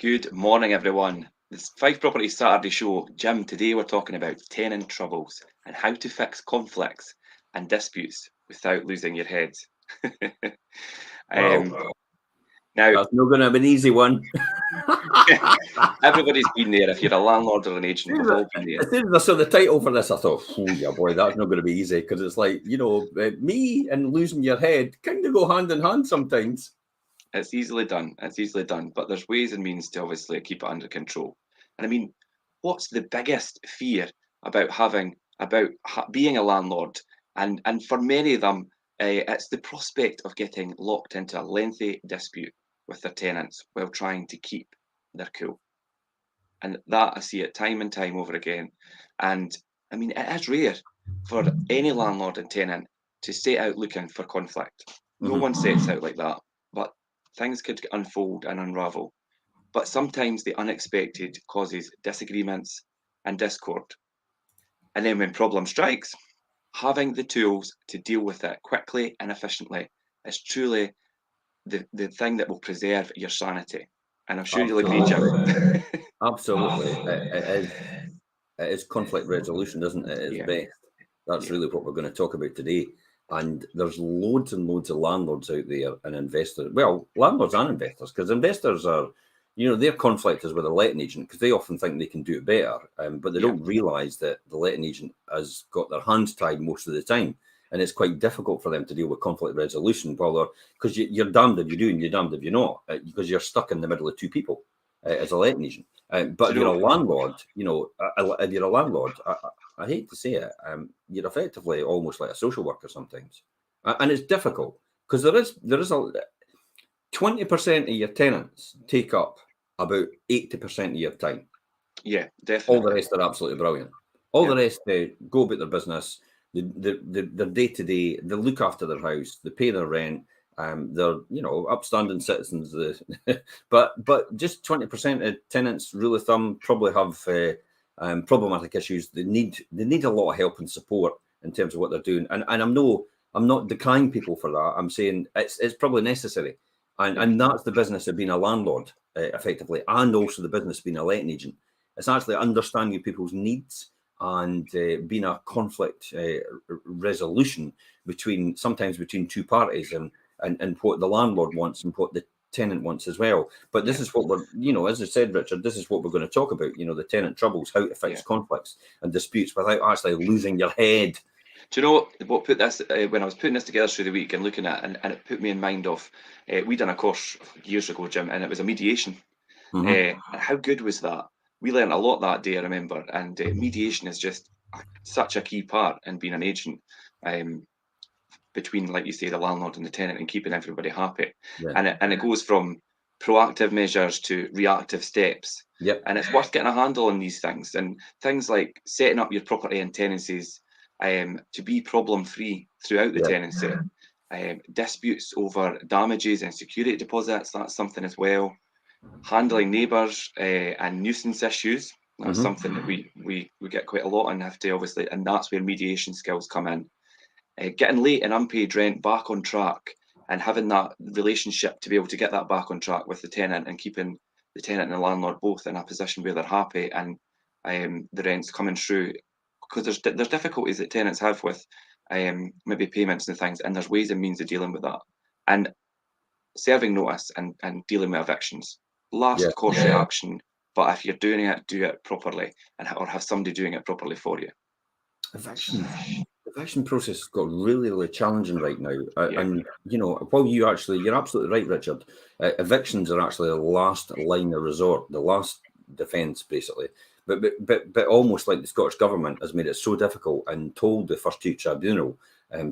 Good morning, everyone. This Fife Property Saturday show. Jim, today we're talking about tenant troubles and how to fix conflicts and disputes without losing your head. Wow. Now, That's not going to be an easy one. everybody's been there. If you're a landlord or an agent, we've all been there. As soon as I saw the title for this, I thought, oh, yeah, boy, that's not going to be easy, because it's like, me and losing your head kind of go hand in hand sometimes. It's easily done. It's easily done. But there's ways and means to obviously keep it under control. And I mean, what's the biggest fear about being a landlord? And for many of them, it's the prospect of getting locked into a lengthy dispute with their tenants while trying to keep their cool. And that I see it time and time over again. And I mean, it is rare for any landlord and tenant to set out looking for conflict. No one sets out like that. But things could unfold and unravel. But sometimes the unexpected causes disagreements and discord. And then when problem strikes, having the tools to deal with it quickly and efficiently is truly the thing that will preserve your sanity. And I'm sure you'll agree, Jim. Absolutely. It is conflict resolution, isn't it? It's best. That's really what we're going to talk about today. And there's loads and loads of landlords out there and investors. Well, landlords and investors, because investors are, their conflict is with a letting agent because they often think they can do it better, but they don't realise that the letting agent has got their hands tied most of the time. And it's quite difficult for them to deal with conflict resolution, because you're damned if you do and you're damned if you're not, because you're stuck in the middle of two people as a letting agent. But if you're a landlord, if you're a landlord, I hate to say it, you're effectively almost like a social worker sometimes. And it's difficult because there is a 20% of your tenants take up about 80% of your time. Yeah, definitely. All the rest are absolutely brilliant. All the rest, they go about their business, their day-to-day, they look after their house, they pay their rent, they're, upstanding citizens. But just 20% of tenants, rule of thumb, probably have problematic issues. They need a lot of help and support in terms of what they're doing. And I'm not decrying people for that. I'm saying it's probably necessary. And that's the business of being a landlord, effectively, and also the business of being a letting agent. It's actually understanding people's needs and being a conflict resolution sometimes between two parties and what the landlord wants and what the tenant wants as well. But this is what we're, as I said, Richard, this is what we're going to talk about, the tenant troubles, how to fix conflicts and disputes without actually losing your head. Do you know what put this, when I was putting this together through the week and looking at it, and it put me in mind of, we done a course years ago, Jim, and it was a mediation. And how good was that? We learned a lot that day, I remember, and mediation is just such a key part in being an agent between, like you say, the landlord and the tenant and keeping everybody happy. And it goes from proactive measures to reactive steps. And it's worth getting a handle on these things, and things like setting up your property and tenancies to be problem-free throughout the tenancy. Disputes over damages and security deposits, that's something as well. Handling neighbours and nuisance issues, that's something that we get quite a lot and have to obviously, and that's where mediation skills come in. Getting late and unpaid rent back on track and having that relationship to be able to get that back on track with the tenant and keeping the tenant and the landlord both in a position where they're happy and the rent's coming through. Because there's difficulties that tenants have with maybe payments and things, and there's ways and means of dealing with that. And serving notice and dealing with evictions. Last course of action, but if you're doing it, do it properly, or have somebody doing it properly for you. Eviction process has got really, really challenging right now. And, while you're absolutely right, Richard, evictions are actually the last line of resort, the last defence, basically. But almost like the Scottish Government has made it so difficult and told the First Two Tribunal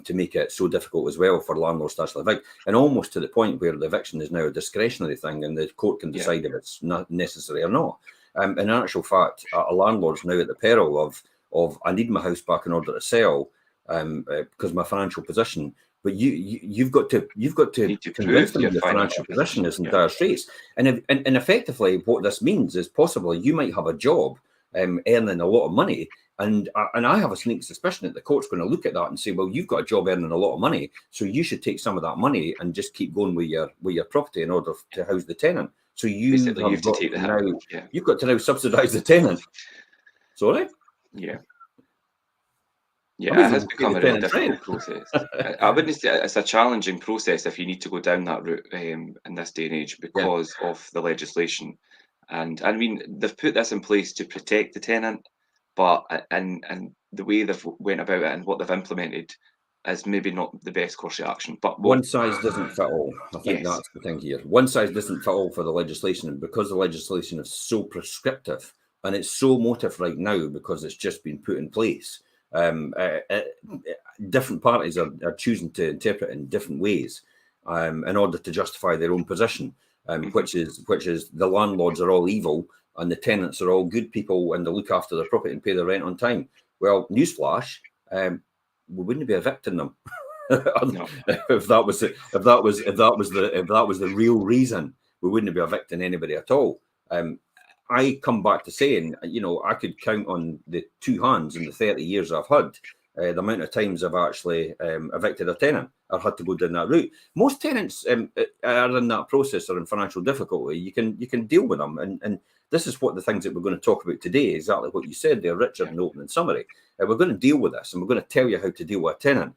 to make it so difficult as well for landlords to actually evict, and almost to the point where the eviction is now a discretionary thing and the court can decide if it's not necessary or not. In actual fact, a landlord's now at the peril of I need my house back in order to sell because of my financial position. But you've got to convince them your financial position is in dire straits. And effectively, what this means is possibly you might have a job earning a lot of money, and I have a sneaky suspicion that the court's going to look at that and say, well, you've got a job earning a lot of money, so you should take some of that money and just keep going with your property in order to house the tenant. So you Basically, have you have to got take the to hit. now, Yeah. you've got to now subsidise the tenant. Sorry? Yeah. I Yeah, may it as well has just pay the become a real tenant's difficult rent. process. I wouldn't say it's a challenging process if you need to go down that route in this day and age because of the legislation. And I mean, they've put this in place to protect the tenant, but and the way they've went about it and what they've implemented is maybe not the best course of action. But One size doesn't fit all. I think yes, that's the thing here. One size doesn't fit all for the legislation, and because the legislation is so prescriptive and it's so motive right now because it's just been put in place. Different parties are choosing to interpret in different ways in order to justify their own position, which is the landlords are all evil and the tenants are all good people and they look after their property and pay their rent on time. Well, newsflash, we wouldn't be evicting them. no. if that was the real reason, we wouldn't be evicting anybody at all. I come back to saying, I could count on the two hands in the 30 years I've had the amount of times I've actually evicted a tenant or had to go down that route. Most tenants are in that process or in financial difficulty. You can deal with them, and this is what the things that we're going to talk about today. Exactly what you said there, Richard, in the opening summary. We're going to deal with this, and we're going to tell you how to deal with a tenant,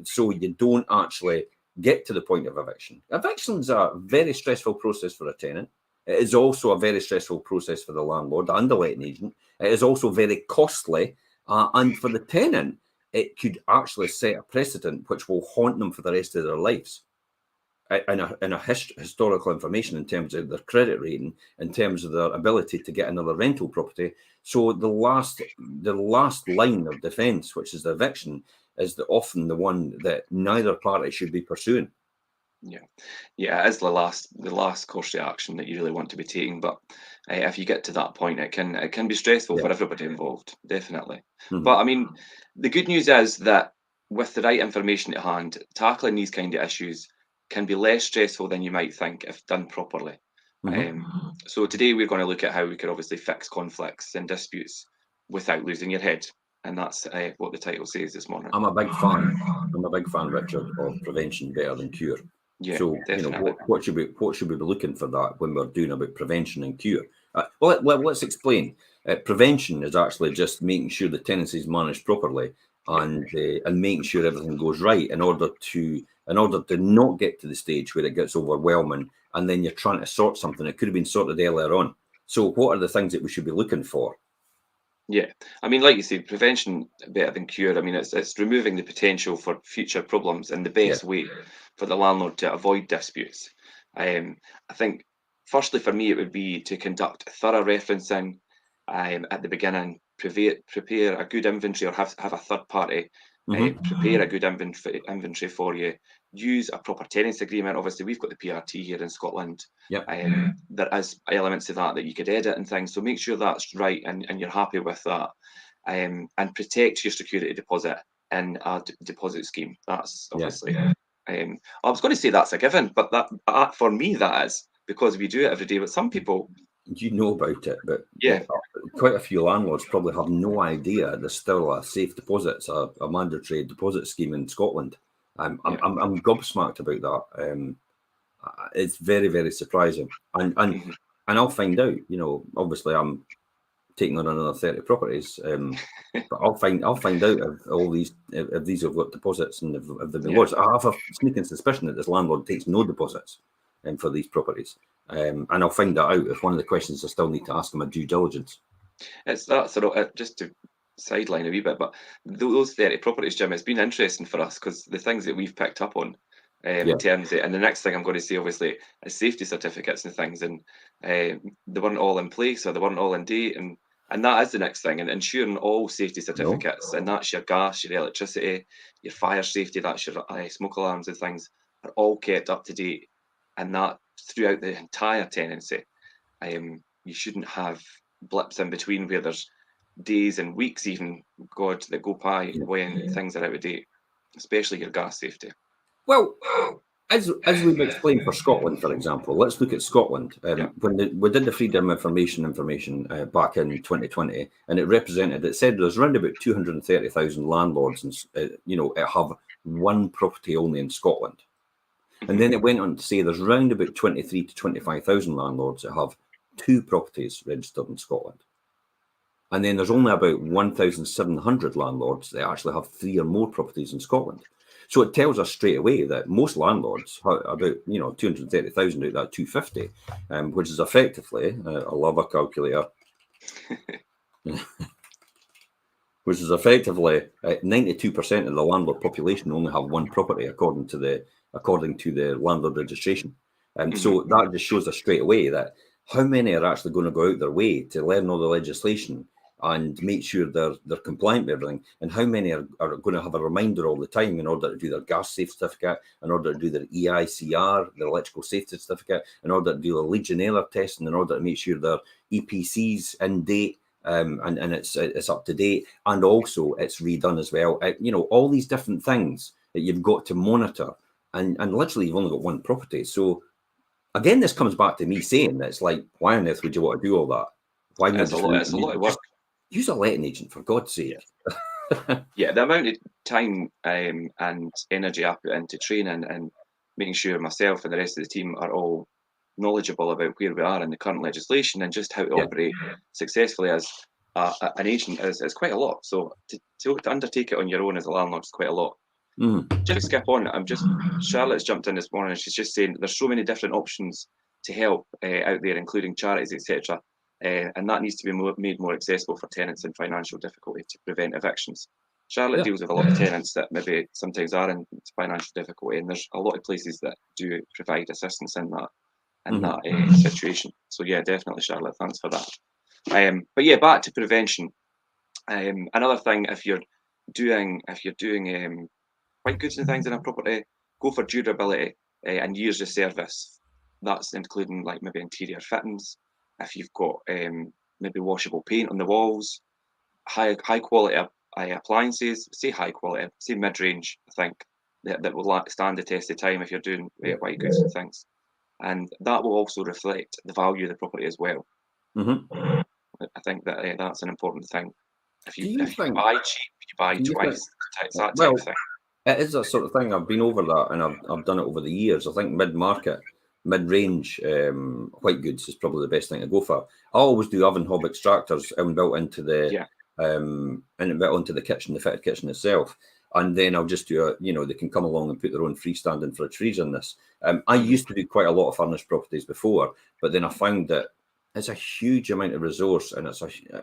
so you don't actually get to the point of eviction. Eviction's a very stressful process for a tenant. It is also a very stressful process for the landlord and the letting agent. It is also very costly, and for the tenant, it could actually set a precedent which will haunt them for the rest of their lives. In historical information in terms of their credit rating, in terms of their ability to get another rental property. So the last line of defence, which is the eviction, is often the one that neither party should be pursuing. Yeah, it is the last course of action that you really want to be taking. But if you get to that point, it can be stressful for everybody involved, definitely. But I mean, the good news is that with the right information at hand, tackling these kind of issues can be less stressful than you might think if done properly. So today we're going to look at how we could obviously fix conflicts and disputes without losing your head, and that's what the title says this morning. I'm a big fan, Richard, of prevention better than cure. Yeah, so definitely. What should we be looking for that when we're doing about prevention and cure? Well, let's explain. Prevention is actually just making sure the tenancy is managed properly and making sure everything goes right in order to not get to the stage where it gets overwhelming and then you're trying to sort something that could have been sorted earlier on. So what are the things that we should be looking for? Yeah, I mean, like you said, prevention better than cure. I mean, it's removing the potential for future problems and the best way for the landlord to avoid disputes. I think, firstly, for me, it would be to conduct thorough referencing at the beginning, prepare a good inventory, or have a third party prepare a good inventory for you. Use a proper tenancy agreement. Obviously, we've got the PRT here in Scotland. There is elements of that you could edit and things. So make sure that's right and you're happy with that. And protect your security deposit in a deposit scheme. That's obviously. I was going to say that's a given, but that for me that is, because we do it every day. But some people, you know about it, but quite a few landlords probably have no idea there's still a safe deposits, a mandatory deposit scheme in Scotland. I'm gobsmacked about that. It's very, very surprising, and I'll find out. Obviously, I'm taking on another 30 properties, but I'll find out if all these have got deposits and if they've been lodged. I have a sneaking suspicion that this landlord takes no deposits for these properties. And I'll find that out. If one of the questions I still need to ask him at due diligence. It's that sort of, just to sideline a wee bit, but those 30 properties, Jim, it's been interesting for us because the things that we've picked up on in terms of, and the next thing I'm going to say, obviously, is safety certificates and things, and they weren't all in place or they weren't all in date, and that is the next thing, and ensuring all safety certificates, and that's your gas, your electricity, your fire safety, that's your smoke alarms and things, are all kept up to date, and that throughout the entire tenancy. You shouldn't have blips in between where there's days and weeks, even, God, that go by when things are out of date, especially your gas safety. Well, as we've explained for Scotland, for example, let's look at Scotland. When we did the Freedom Information back in 2020, and it said there's around about 230,000 landlords, and have one property only in Scotland. And then it went on to say there's round about 23 to 25,000 landlords that have 2 properties registered in Scotland. And then there's only about 1,700 landlords that actually have 3 or more properties in Scotland. So it tells us straight away that most landlords, about 230,000 out of that 250, which is effectively, I love a calculator, which is effectively 92% of the landlord population only have 1 property according to the landlord registration. So that just shows us straight away that how many are actually going to go out their way to learn all the legislation and make sure they're compliant with everything, and how many are going to have a reminder all the time in order to do their gas safe certificate, in order to do their EICR, their electrical safety certificate, in order to do the Legionella testing, in order to make sure their EPC's in date, and it's up to date, and also it's redone as well. All these different things that you've got to monitor, and literally you've only got 1 property. So again, this comes back to me saying that it's like, why on earth would you want to do all that? Why not it's a lot of work. Use a letting agent, for God's sake. Yeah, the amount of time and energy I put into training and making sure myself and the rest of the team are all knowledgeable about where we are in the current legislation and just how to operate successfully as an agent is quite a lot. So to undertake it on your own as a landlord is quite a lot. Just to skip on, Charlotte's jumped in this morning and she's just saying there's so many different options to help out there, including charities, etc. And that needs to be made more accessible for tenants in financial difficulty to prevent evictions. Charlotte deals with a lot of tenants that maybe sometimes are in financial difficulty, and there's a lot of places that do provide assistance in that situation. So yeah, definitely, Charlotte, thanks for that. But yeah, back to prevention. Another thing, if you're doing white goods and things in a property, go for durability and years of service. That's including like maybe interior fittings. If you've got maybe washable paint on the walls, high quality appliances, say high quality, say mid range, I think that will stand the test of time if you're doing white goods and things, and that will also reflect the value of the property as well. I think that that's an important thing. If you buy cheap, you buy twice. It's that type of thing. It is a sort of thing. I've been over that, and I've done it over the years. I think mid-market, mid-range white goods is probably the best thing to go for. I always do oven hob extractors built into the built into the kitchen, the fitted kitchen itself, and then I'll just do they can come along and put their own freestanding fridge freezer in this. I used to do quite a lot of furnished properties before, but then I found that it's a huge amount of resource, and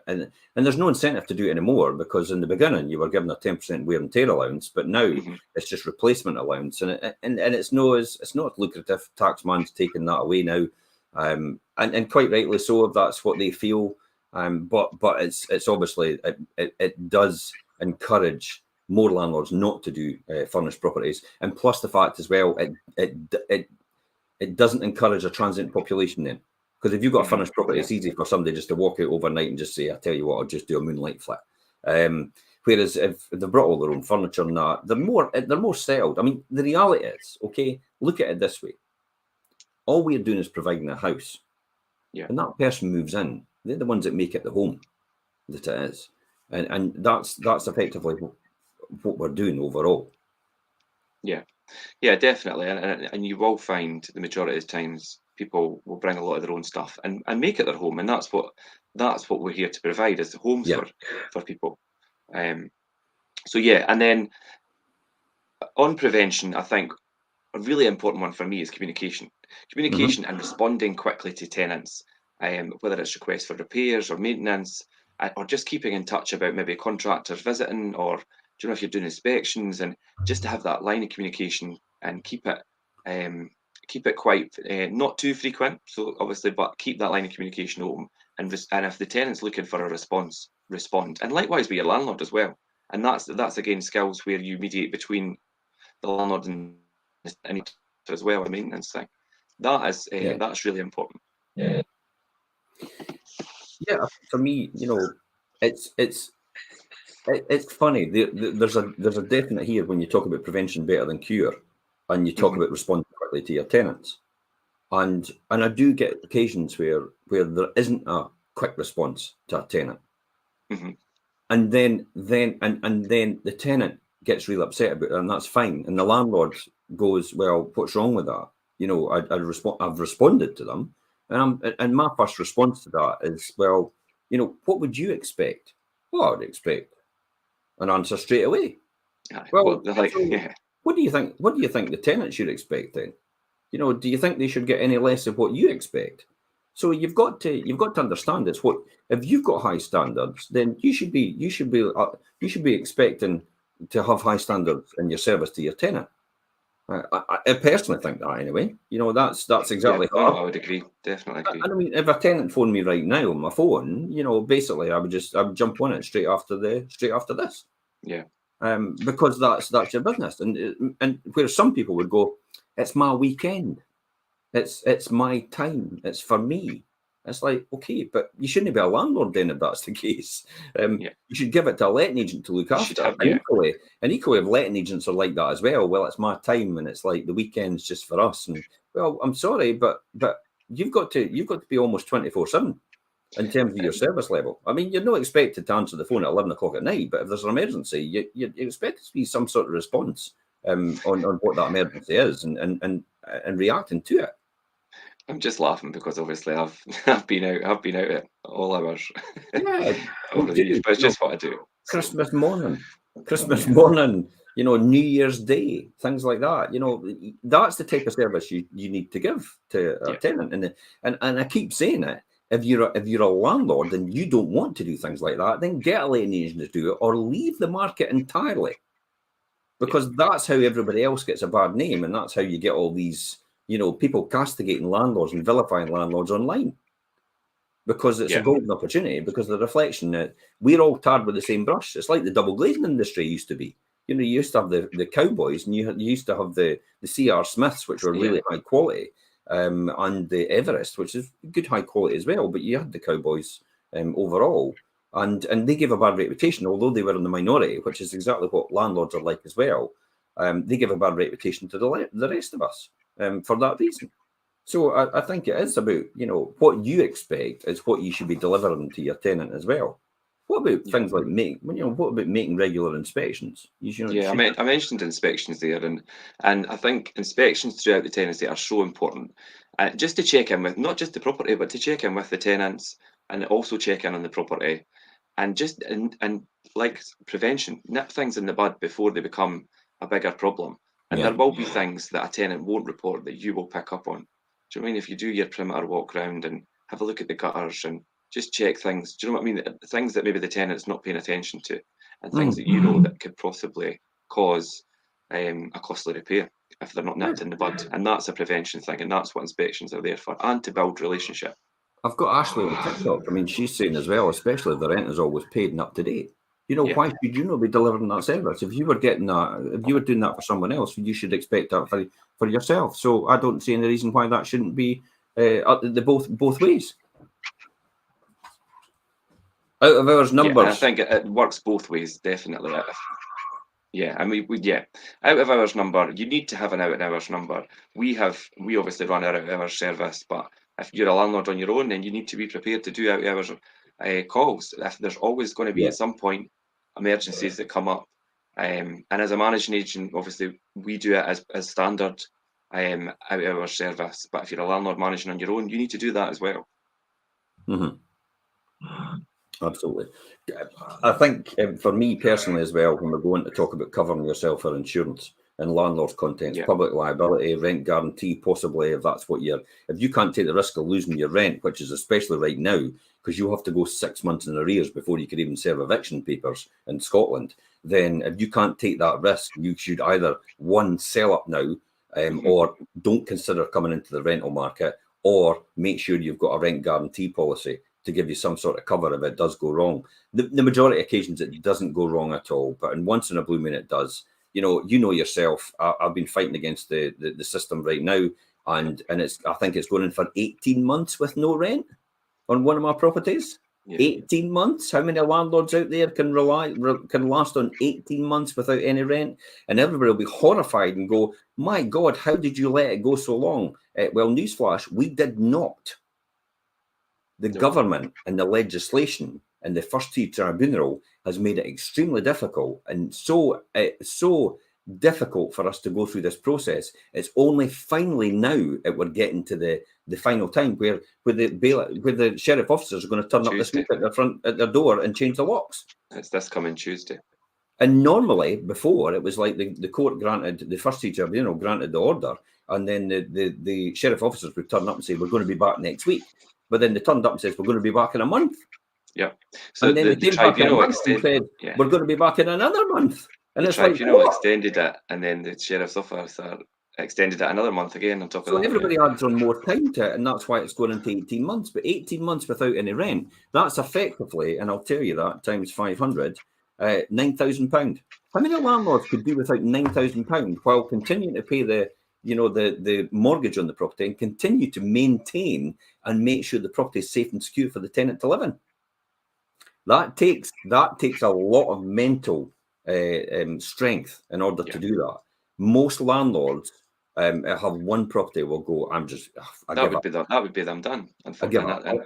and there's no incentive to do it anymore, because in the beginning you were given a 10% wear and tear allowance, but now it's just replacement allowance, and it's not lucrative. Taxman's taking that away now, and quite rightly so if that's what they feel. But it's obviously it does encourage more landlords not to do furnished properties, and plus the fact as well it doesn't encourage a transient population then. Because if you've got a furnished property, it's easy for somebody just to walk out overnight and just say, I tell you what, I'll just do a moonlight flat. Whereas if they've brought all their own furniture and that, they're more settled. I mean, the reality is, okay, look at it this way. All we're doing is providing a house. Yeah. And that person moves in. They're the ones that make it the home that it is. And that's effectively what we're doing overall. Yeah. Yeah, definitely. And you will find the majority of the times people will bring a lot of their own stuff and make it their home, and that's what we're here to provide, is the homes for people. So yeah, and then on prevention, I think a really important one for me is communication and responding quickly to tenants, whether it's requests for repairs or maintenance, or just keeping in touch about maybe contractors visiting, or if you're doing inspections, and just to have that line of communication and keep it quite not too frequent, so obviously, but keep that line of communication open, and if the tenant's looking for a response, respond, and likewise with your landlord as well. And that's again skills where you mediate between the landlord and as well, a maintenance thing. That is that's really important. Yeah, for me, it's funny. There's a definite here when you talk about prevention better than cure, and you talk about responding quickly to your tenants, and I do get occasions where there isn't a quick response to a tenant, and then the tenant gets real upset about it, and that's fine, and the landlord goes, well, what's wrong with that? You know, I've responded to them, and my first response to that is, well, you know, what would you expect? Well, I would expect an answer straight away. Well, what do you think? What do you think the tenant should expect then? You know, do you think they should get any less of what you expect? So you've got to understand it's what, if you've got high standards, then you should be expecting to have high standards in your service to your tenant. I personally think that anyway. You know, that's exactly how I would agree. Definitely agree. I mean, if a tenant phoned me right now on my phone, you know, basically I would jump on it straight after this. Yeah. Because that's your business, and where some people would go, it's my weekend, it's my time, it's for me. It's like, okay, but you shouldn't be a landlord then if that's the case. You should give it to a letting agent to look after. And equally, if letting agents are like that as well, well, it's my time and it's like the weekend's just for us. And well, I'm sorry, but you've got to be almost 24/7 in terms of your service level. I mean, you're not expected to answer the phone at 11 o'clock at night, but if there's an emergency, you expect it to be some sort of response on what that emergency is and reacting to it. I'm just laughing because obviously I've been out at all hours over the years, but it's just what I do. Christmas morning, you know, New Year's Day, things like that. You know, that's the type of service you need to give to a tenant. And I keep saying it. If you're a landlord and you don't want to do things like that, then get a letting agent to do it or leave the market entirely. Because that's how everybody else gets a bad name, and that's how you get all these, you know, people castigating landlords and vilifying landlords online. Because it's a golden opportunity, because the reflection that we're all tarred with the same brush. It's like the double glazing industry used to be. You know, you used to have the cowboys, and you used to have the C.R. Smiths, which were really high quality, and the Everest, which is good high quality as well. But you had the cowboys overall, and they gave a bad reputation, although they were in the minority, which is exactly what landlords are like as well. They give a bad reputation to the rest of us for that reason. So I think it is about, you know, what you expect is what you should be delivering to your tenant as well. What about things like what about making regular inspections? I mentioned inspections there, and I think inspections throughout the tenancy are so important. Just to check in with not just the property, but to check in with the tenants and also check in on the property, and just and like prevention, nip things in the bud before they become a bigger problem. And there will be things that a tenant won't report that you will pick up on. Do you know what I mean? If you do your perimeter walk round and have a look at the gutters and just check things, do you know what I mean? Things that maybe the tenant's not paying attention to, and things that you know that could possibly cause a costly repair if they're not nipped in the bud. And that's a prevention thing, and that's what inspections are there for, and to build relationship. I've got Ashley on TikTok. I mean, she's saying as well, especially if the rent is always paid and up to date. You know, why should you not be delivering that service? If you were getting that, if you were doing that for someone else, you should expect that for yourself. So I don't see any reason why that shouldn't be both ways. Out of hours numbers. I think it works both ways, definitely. I mean, out of hours number, you need to have an out of hours number. We obviously run our out of hours service, but if you're a landlord on your own, then you need to be prepared to do out of hours calls. If there's always going to be at some point emergencies that come up, and as a managing agent, obviously we do it as standard out of hours service. But if you're a landlord managing on your own, you need to do that as well. Absolutely. I think for me personally as well, when we're going to talk about covering yourself for insurance and landlord's contents, public liability, rent guarantee, possibly if that's what if you can't take the risk of losing your rent, which is especially right now, because you have to go 6 months in arrears before you can even serve eviction papers in Scotland, then if you can't take that risk, you should either, one, sell up now, or don't consider coming into the rental market, or make sure you've got a rent guarantee policy to give you some sort of cover if it does go wrong. The majority of occasions it doesn't go wrong at all, but in once in a blue moon it does. You know yourself. I've been fighting against the system right now, and I think it's going in for 18 months with no rent on one of my properties. 18 months. How many landlords out there can last on 18 months without any rent? And everybody will be horrified and go, "My God, how did you let it go so long?" Well, newsflash, we did not. The government and the legislation and the First Tier Tribunal has made it extremely difficult and so difficult for us to go through this process. It's only finally now that we're getting to the final time where the sheriff officers are going to turn up this week at their door and change the locks. It's this coming Tuesday. And normally before it was like the court granted, the first teacher, granted the order, and then the sheriff officers would turn up and say, we're going to be back next week. But then they turned up and says, we're going to be back in a month. Yeah. So and then the tribunal said, we're going to be back in another month. And the tribunal extended it, and then the sheriff's officer extended it another month again on top of that. So everybody adds on more time to it, and that's why it's going into 18 months. But 18 months without any rent, that's effectively, and I'll tell you that, times 500, £9,000. How many landlords could do without £9,000 while continuing to pay the mortgage on the property and continue to maintain and make sure the property is safe and secure for the tenant to live in? That takes a lot of mental strength in order to do that. Most landlords have one property will go, that would be them done.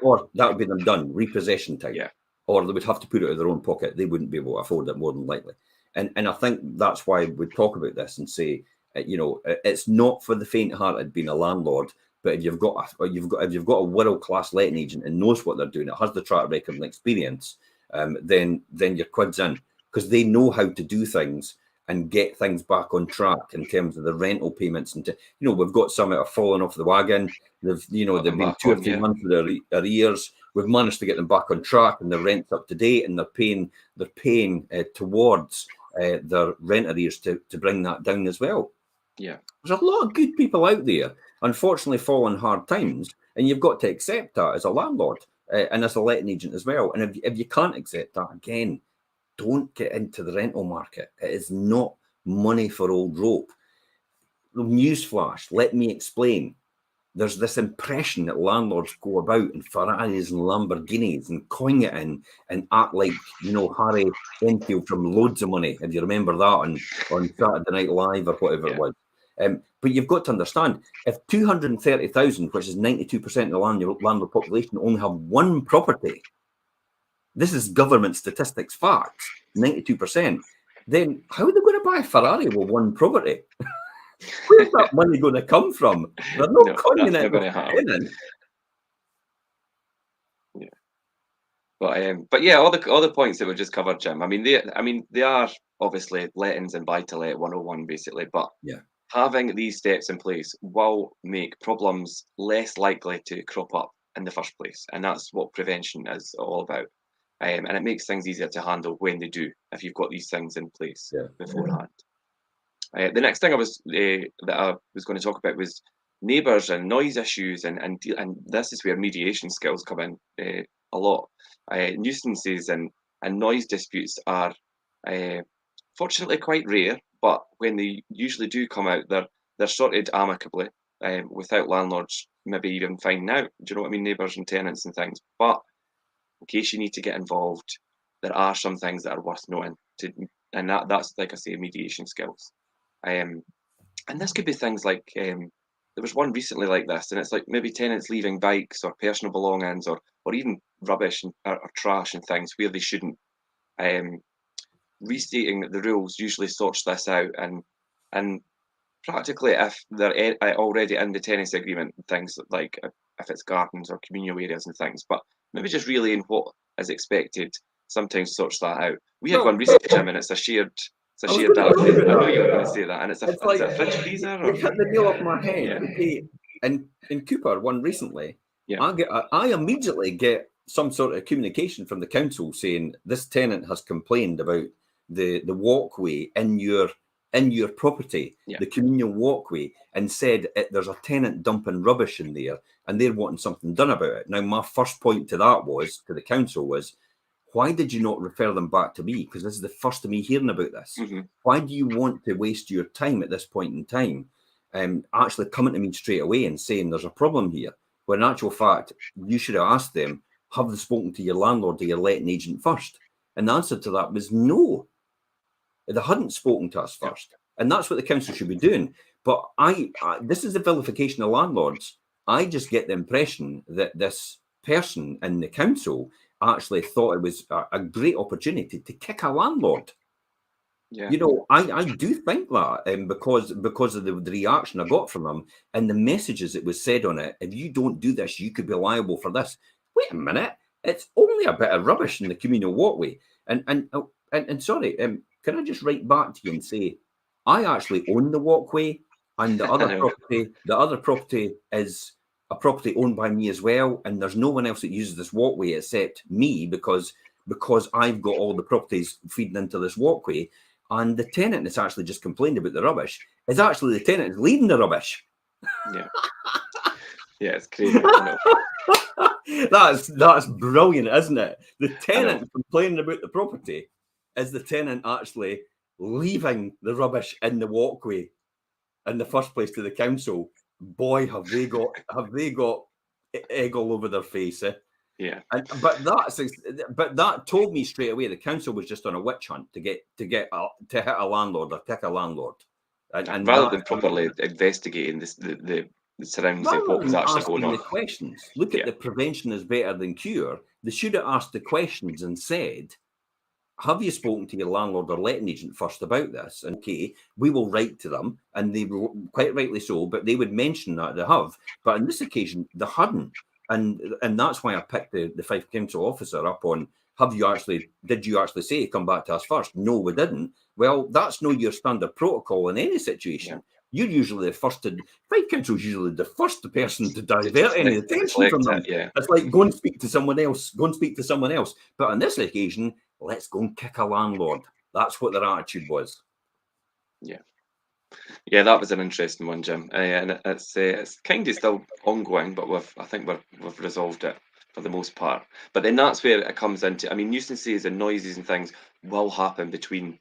Or that would be them done, repossession type. Yeah. Or they would have to put it out of their own pocket. They wouldn't be able to afford it more than likely. And I think that's why we talk about this and say, it's not for the faint-hearted being a landlord. But if you've got a world-class letting agent and knows what they're doing, it has the track record and experience, then your quid's in, because they know how to do things and get things back on track in terms of the rental payments. And we've got some that have fallen off the wagon. They've been 2 or 3 months with their arrears. We've managed to get them back on track, and the rent's up to date, and they're paying towards their rent arrears to bring that down as well. Yeah, there's a lot of good people out there, unfortunately, fall on hard times, and you've got to accept that as a landlord and as a letting agent as well. And if you can't accept that, again, don't get into the rental market. It is not money for old rope. Newsflash, let me explain. There's this impression that landlords go about in Ferraris and Lamborghinis and coin it in and act like, Harry Enfield from Loads of Money, if you remember that on Saturday Night Live or whatever it was. But you've got to understand, if 230,000, which is 92% of the landlord population, only have one property, this is government statistics facts, 92%, then how are they going to buy a Ferrari with one property? Where's that money going to come from? They're not coining it. Yeah. But yeah, all the points that we just covered, Jim. They are obviously lettings and buy-to-let 101 basically, but having these steps in place will make problems less likely to crop up in the first place, and that's what prevention is all about. And it makes things easier to handle when they do, if you've got these things in place beforehand. The next thing that I was going to talk about was neighbours and noise issues, and this is where mediation skills come in a lot. Nuisances and noise disputes are fortunately quite rare, but when they usually do come out, they're sorted amicably without landlords maybe even finding out. Do you know what I mean? Neighbours and tenants and things. But in case you need to get involved, there are some things that are worth knowing, and that's, like I say, mediation skills. And this could be things like, there was one recently like this, and it's like maybe tenants leaving bikes or personal belongings or even rubbish or trash and things where they shouldn't. Restating the rules usually sorts this out, and practically if they're already in the tenancy agreement, things like if it's gardens or communal areas and things, but maybe just relaying what is expected sometimes sorts that out. We had one recently, Jim, and it's a shared I know you were going to say that, and it's a fridge freezer. You hit the nail off my head. Yeah. Okay, in Cooper, one recently, I immediately get some sort of communication from the council saying this tenant has complained about the walkway in your property, the communal walkway, and said there's a tenant dumping rubbish in there, and they're wanting something done about it. Now, my first point to the council was, why did you not refer them back to me? Because this is the first of me hearing about this. Mm-hmm. Why do you want to waste your time at this point in time actually coming to me straight away and saying there's a problem here? When in actual fact, you should have asked them, have they spoken to your landlord or your letting agent first? And the answer to that was no. They hadn't spoken to us first. And that's what the council should be doing. But this is the vilification of landlords. I just get the impression that this person in the council actually thought it was a great opportunity to kick a landlord. You know, I do think that because of the reaction I got from them and the messages that was said on it. If you don't do this, you could be liable for this. Wait a minute, it's only a bit of rubbish in the communal walkway. And sorry, can I just write back to you and say, I actually own the walkway, and the other property is a property owned by me as well, and there's no one else that uses this walkway except me because I've got all the properties feeding into this walkway. And the tenant that's actually just complained about the rubbish is actually the tenant leaving the rubbish. Yeah. Yeah, it's crazy. That's brilliant, isn't it? The tenant complaining about the property is the tenant actually leaving the rubbish in the walkway in the first place to the council. Boy, have they got egg all over their face, eh? Yeah. But that told me straight away the council was just on a witch hunt to hit a landlord or kick a landlord, and rather than properly investigating the surroundings of what was actually going on. The questions. Look at the prevention is better than cure. They should have asked the questions and said, have you spoken to your landlord or letting agent first about this? And okay, we will write to them, and they will, quite rightly so, but they would mention that they have. But on this occasion, they hadn't. And that's why I picked the Fife Council officer up on, did you actually say come back to us first? No, we didn't. Well, that's not your standard protocol in any situation. You're usually the first Fife Council is usually the first person to divert any attention from them. It's like, go and speak to someone else, But on this occasion, let's go and kick a landlord. That's what their attitude was. Yeah, that was an interesting one, Jim. And it's kind of still ongoing, but I think we've resolved it for the most part. But then that's where it comes into. I mean, nuisances and noises and things will happen between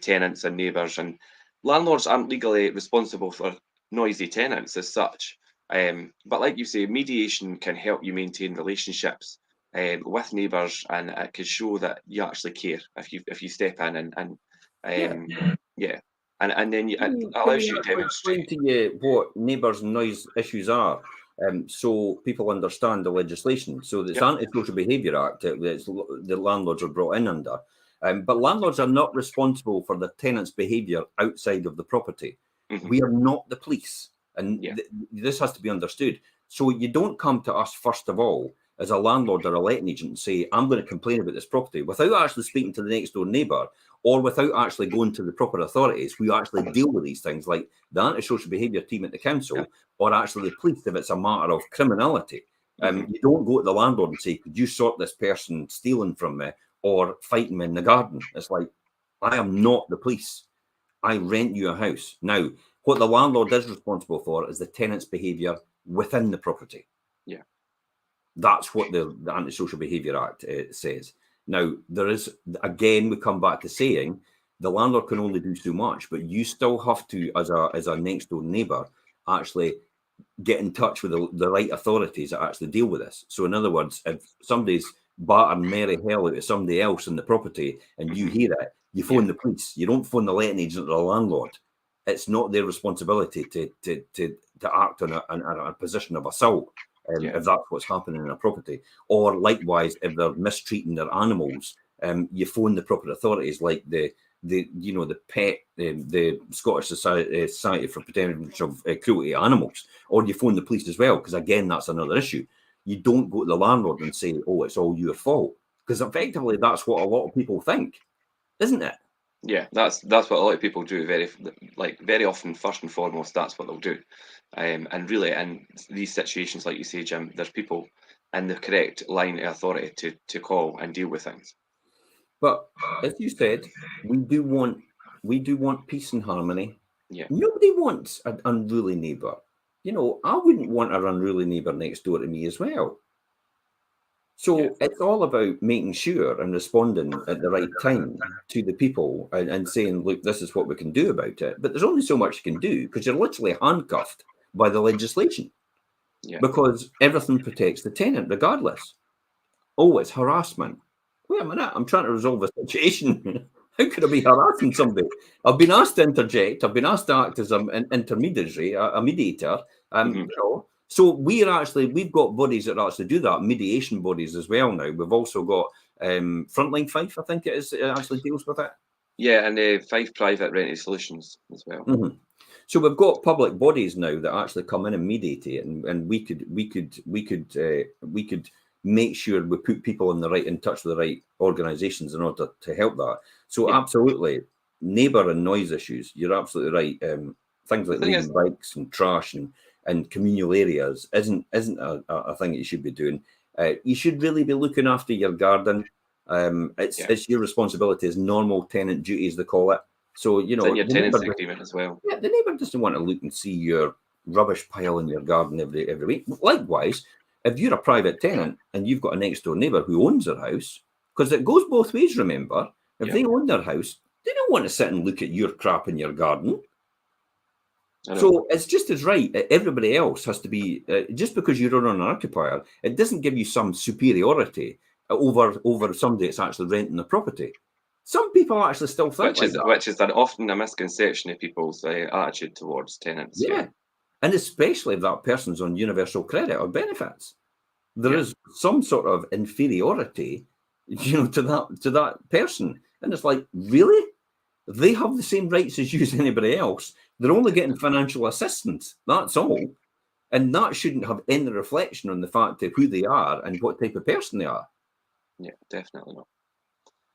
tenants and neighbours, and landlords aren't legally responsible for noisy tenants as such. But like you say, mediation can help you maintain relationships with neighbours, and it can show that you actually care if you step in and then it allows you to explain to you what neighbours' noise issues are, so people understand the legislation. So it's Antisocial Behaviour Act that the landlords are brought in under. But landlords are not responsible for the tenant's behaviour outside of the property. We are not the police, and this has to be understood. So you don't come to us first of all as a landlord or a letting agent and say, I'm going to complain about this property, without actually speaking to the next door neighbour or without actually going to the proper authorities who actually deal with these things, like the antisocial behaviour team at the council or actually the police if it's a matter of criminality. You don't go to the landlord and say, could you sort this person stealing from me or fighting me in the garden? It's like, I am not the police. I rent you a house. Now, what the landlord is responsible for is the tenant's behaviour within the property. That's what the Antisocial Behaviour Act says. Now, there is, again, we come back to saying the landlord can only do so much, but you still have to, as a next door neighbour, actually get in touch with the right authorities that actually deal with this. So in other words, if somebody's battering merry hell out of somebody else in the property and you hear it, you phone the police. You don't phone the letting agent or the landlord. It's not their responsibility to act on a position of assault. If that's what's happening in a property, or likewise, if they're mistreating their animals, you phone the proper authorities, like the Scottish Society for Prevention of Cruelty to Animals, or you phone the police as well, because again, that's another issue. You don't go to the landlord and say, "Oh, it's all your fault," because effectively, that's what a lot of people think, isn't it? Yeah, that's what a lot of people do. Very often, first and foremost, that's what they'll do. And really, in these situations, like you say, Jim, there's people in the correct line of authority to call and deal with things. But as you said, we do want peace and harmony. Yeah. Nobody wants an unruly neighbour. You know, I wouldn't want an unruly neighbour next door to me as well. So it's all about making sure and responding at the right time to the people and saying, look, this is what we can do about it. But there's only so much you can do because you're literally handcuffed by the legislation. Because everything protects the tenant regardless. Oh, it's harassment. Wait a minute, I'm trying to resolve a situation. How could I be harassing somebody? I've been asked to interject. I've been asked to act as an intermediary, a mediator. You know, so we've got bodies that actually do that, mediation bodies as well now. We've also got Frontline Fife, I think it is, it actually deals with it. Yeah, and Fife Private Rented Solutions as well. Mm-hmm. So we've got public bodies now that actually come in and mediate it, and we could make sure we put people in touch with the right organisations in order to help that. So absolutely, neighbour and noise issues. You're absolutely right. Things like leaving bikes and trash and communal areas isn't a thing that you should be doing. You should really be looking after your garden. It's your responsibility as normal tenant duties, they call it. So, you know, it's in your tenancy agreement as well. Yeah, the neighbour doesn't want to look and see your rubbish pile in your garden every week. Likewise, if you're a private tenant and you've got a next door neighbour who owns their house, because it goes both ways, remember, if they own their house, they don't want to sit and look at your crap in your garden. So it's just as right. Everybody else has to be, just because you're an occupier, it doesn't give you some superiority over somebody that's actually renting the property. Some people actually still think which is often a misconception of people's attitude towards tenants. Yeah, and especially if that person's on universal credit or benefits, there is some sort of inferiority, you know, to that person, and it's like, really, they have the same rights as you as anybody else. They're only getting financial assistance. That's all, and that shouldn't have any reflection on the fact of who they are and what type of person they are. Yeah, definitely not.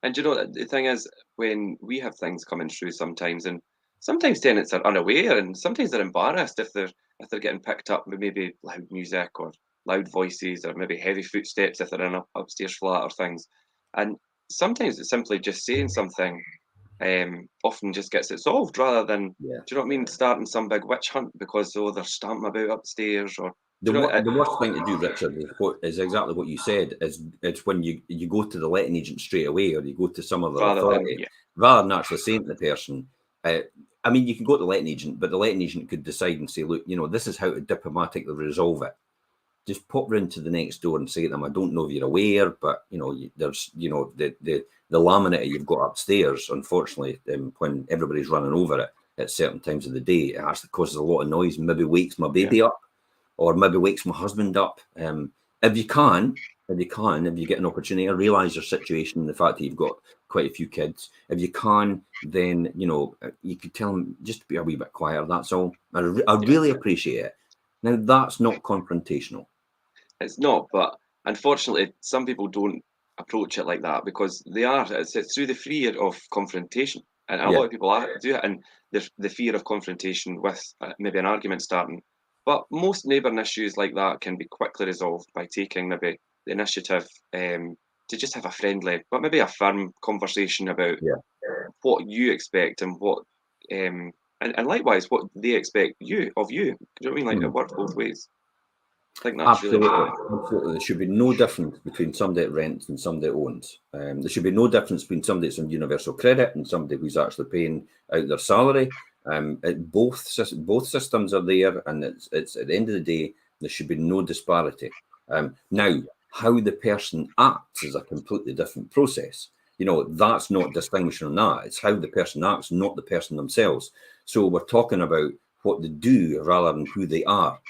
And you know, the thing is, when we have things coming through sometimes, and sometimes tenants are unaware, and sometimes they're embarrassed if they're getting picked up with maybe loud music or loud voices, or maybe heavy footsteps if they're in an upstairs flat or things. And sometimes it's simply just saying something often just gets it solved, rather than, do you know what I mean, starting some big witch hunt because they're stamping about upstairs. Or the worst thing to do, Richard, is exactly what you said. It's when you go to the letting agent straight away, or you go to some other authority, rather than actually saying to the person. I mean, you can go to the letting agent, but the letting agent could decide and say, look, you know, this is how to diplomatically resolve it. Just pop round to the next door and say to them, I don't know if you're aware, but, you know, there's, you know, the laminate you've got upstairs, unfortunately, when everybody's running over it at certain times of the day, it actually causes a lot of noise, maybe wakes my baby up, or maybe wakes my husband up. If you get an opportunity, I realise your situation, the fact that you've got quite a few kids. If you can, then, you know, you could tell them just to be a wee bit quieter, that's all. I really appreciate it. Now, that's not confrontational. It's not, but unfortunately, some people don't approach it like that because it's through the fear of confrontation. And a lot of people do it, and the fear of confrontation with maybe an argument starting. But most neighbouring issues like that can be quickly resolved by taking maybe the initiative to just have a friendly, but maybe a firm conversation about what you expect and what, and likewise what they expect of you. Do you know what I mean? Like it works both ways. I think that's absolutely, really absolutely. There should be no difference between somebody that rents and somebody that owns. There should be no difference between somebody that's on universal credit and somebody who's actually paying out their salary. Both systems are there, and it's at the end of the day, there should be no disparity. Now, how the person acts is a completely different process. You know, that's not distinguishing on that. It's how the person acts, not the person themselves. So we're talking about what they do rather than who they are.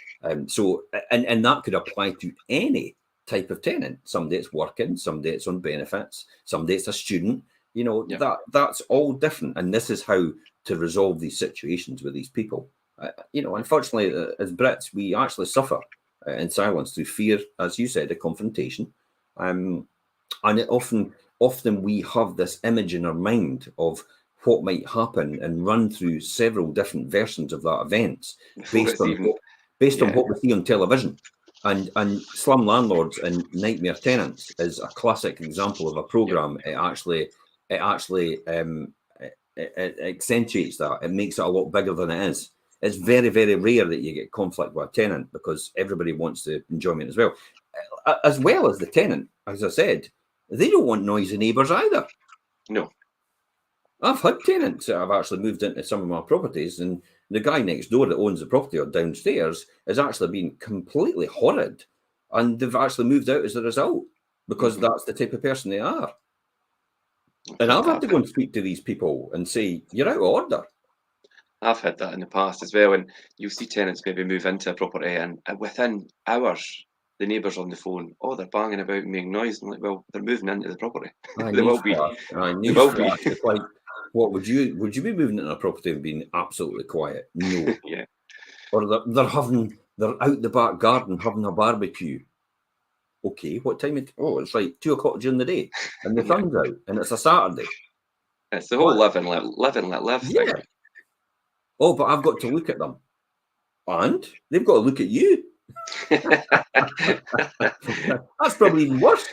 So that could apply to any type of tenant. Somebody that's working, somebody that's on benefits, somebody that's a student. You know, that's all different. And this is how to resolve these situations with these people. You know, unfortunately, as Brits, we actually suffer in silence through fear, as you said, a confrontation. And often we have this image in our mind of what might happen and run through several different versions of that event based on what we see on television. And Slum Landlords and Nightmare Tenants is a classic example of a program. It actually accentuates that. It makes it a lot bigger than it is. It's very, very rare that you get conflict with a tenant because everybody wants the enjoyment as well as the tenant. As I said, they don't want noisy neighbours either. No. I've had tenants that have actually moved into some of my properties, and the guy next door that owns the property or downstairs has actually been completely horrid, and they've actually moved out as a result because that's the type of person they are. And I've had to go and speak to these people and say, you're out of order. I've had that in the past as well, and you'll see tenants maybe move into a property, and within hours, the neighbours on the phone, they're banging about and making noise. I'm like, well, they're moving into the property. They will be. It's like What would you be moving in a property and being absolutely quiet? No. Yeah. Or they're out the back garden having a barbecue. Okay, what time? It's like 2 o'clock during the day, and the sun's out, and it's a Saturday. It's the whole live and let live thing. Oh, but I've got to look at them, and they've got to look at you. That's probably even worse.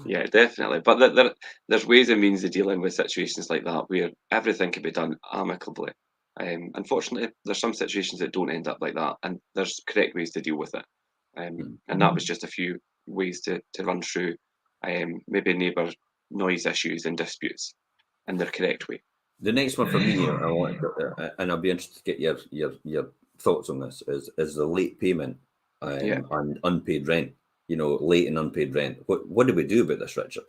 Yeah, definitely. But there's ways and means of dealing with situations like that where everything can be done amicably. Unfortunately, there's some situations that don't end up like that, and there's correct ways to deal with it. And that was just a few ways to run through maybe neighbour noise issues and disputes in their correct way. The next one for me, and I'll be interested to get your thoughts on this, is the late payment and unpaid rent. Late and unpaid rent. What do we do about this, Richard?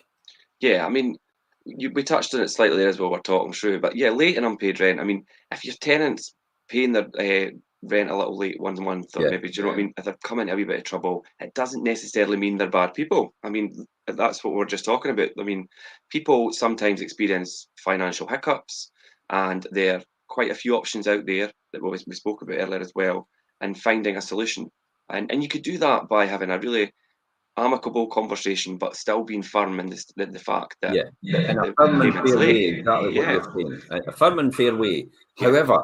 Yeah, I mean, we touched on it slightly there as well. We're talking through, but yeah, late and unpaid rent. I mean, if your tenant's paying their rent a little late one month, or maybe, do you know what I mean? If they're coming into a wee bit of trouble, it doesn't necessarily mean they're bad people. I mean, that's what we're just talking about. I mean, people sometimes experience financial hiccups, and there are quite a few options out there that we spoke about earlier as well, and finding a solution. And you could do that by having a really amicable conversation, but still being firm in the fact that in a firm and fair way, exactly what you're saying. A firm and fair way. However,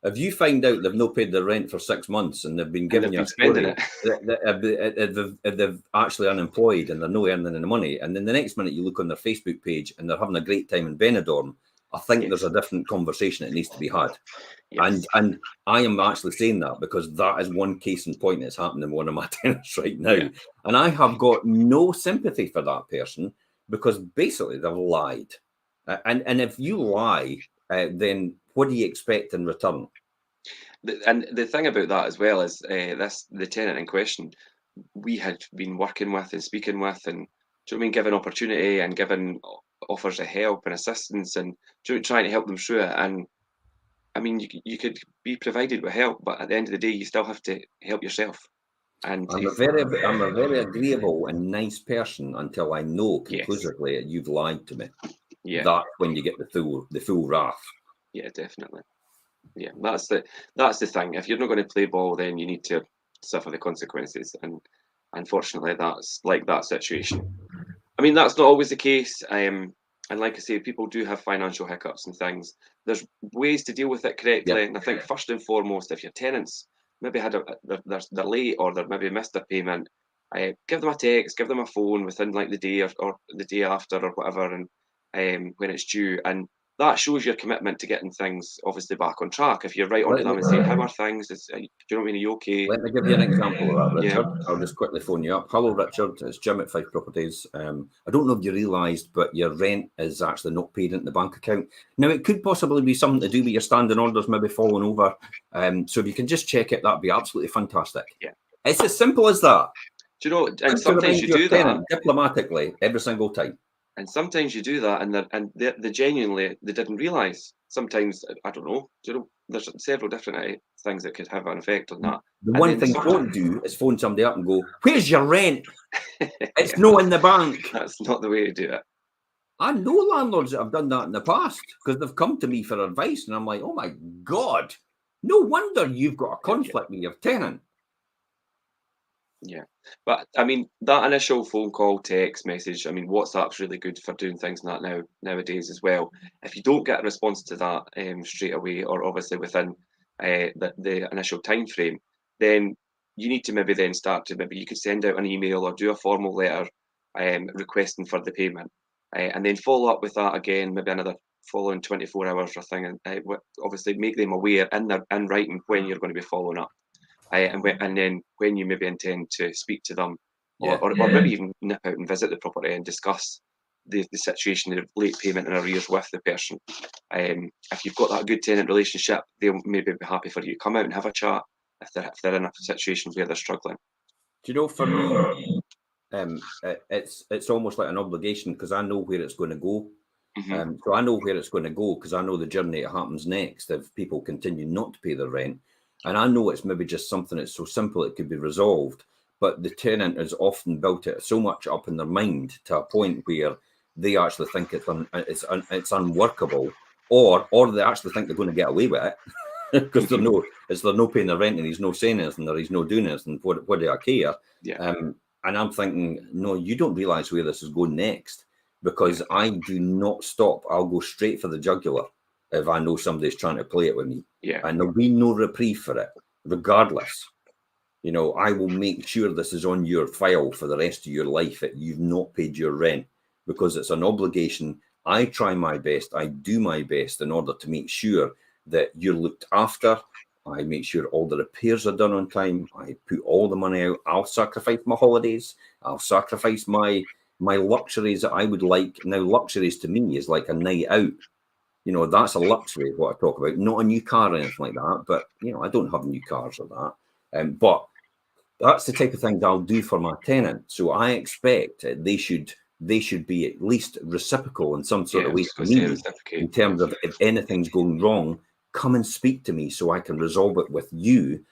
if you find out they've not paid their rent for 6 months and they've been giving you a story if they've actually unemployed and they're not earning any money, and then the next minute you look on their Facebook page and they're having a great time in Benidorm, I think there's a different conversation that needs to be had. And I am actually saying that because that is one case in point that's happening in one of my tenants right now. And I have got no sympathy for that person because basically they've lied. And if you lie, then what do you expect in return? And the thing about that as well is the tenant in question, we had been working with and speaking with, and do you know what I mean, giving opportunity and giving offers of help and assistance, and trying to help them through it. And I mean, you could be provided with help, but at the end of the day, you still have to help yourself. And I'm a very agreeable and nice person until I know conclusively that you've lied to me. Yeah, that's when you get the full wrath. Yeah, definitely. Yeah, that's the thing. If you're not going to play ball, then you need to suffer the consequences. And unfortunately, that's like that situation. I mean, that's not always the case. And like I say, people do have financial hiccups and things. There's ways to deal with it correctly. And I think first and foremost, if your tenants maybe they're late or they're maybe missed a payment, give them a text, give them a phone within like the day or the day after or whatever, and when it's due. And that shows your commitment to getting things obviously back on track. If you're right onto them and saying, how are things? Do you know what I mean? Are you okay? Let me give you an example of that, Richard. I'll just quickly phone you up. Hello, Richard. It's Jim at Fife Properties. I don't know if you realised, but your rent is actually not paid into the bank account. Now, it could possibly be something to do with your standing orders maybe falling over. So if you can just check it, that'd be absolutely fantastic. Yeah. It's as simple as that. Do you know, and sometimes you do that diplomatically every single time. And sometimes you do that, and they genuinely didn't realise. Sometimes I don't know. Do you know, there's several different things that could have an effect on that. The one thing don't do is phone somebody up and go, "Where's your rent? It's not in the bank." That's not the way to do it. I know landlords that have done that in the past because they've come to me for advice, and I'm like, "Oh my God, no wonder you've got a conflict with your tenant." Yeah, but I mean that initial phone call, text message. I mean, WhatsApp's really good for doing things like that nowadays as well. If you don't get a response to that straight away, or obviously within the initial time frame, then you need to maybe then start to maybe you could send out an email or do a formal letter requesting for the payment, and then follow up with that again, maybe another following 24 hours or thing, and obviously make them aware in writing when you're going to be following up. And then when you maybe intend to speak to them, or maybe even nip out and visit the property and discuss the situation of late payment and arrears with the person. If you've got that good tenant relationship, they'll maybe be happy for you to come out and have a chat if they're in a situation where they're struggling. Do you know, for me, it's almost like an obligation because I know where it's going to go. So I know where it's going to go because I know the journey that happens next if people continue not to pay their rent. And I know it's maybe just something that's so simple it could be resolved, but the tenant has often built it so much up in their mind to a point where they actually think it's unworkable, or they actually think they're going to get away with it because they're no paying their rent and he's no saying anything or he's no doing anything. What do I care? Yeah. And I'm thinking, no, you don't realise where this is going next, because I do not stop. I'll go straight for the jugular if I know somebody's trying to play it with me. Yeah. And there'll be no reprieve for it, regardless. You know, I will make sure this is on your file for the rest of your life that you've not paid your rent, because it's an obligation. I try my best. I do my best in order to make sure that you're looked after. I make sure all the repairs are done on time. I put all the money out. I'll sacrifice my holidays. I'll sacrifice my luxuries that I would like. Now, luxuries to me is like a night out. You know, that's a luxury, what I talk about. Not a new car or anything like that. But, you know, I don't have new cars or that. But that's the type of thing I'll do for my tenant. So I expect they should be at least reciprocal in some sort of way to me, in terms of if anything's going wrong, come and speak to me so I can resolve it with you,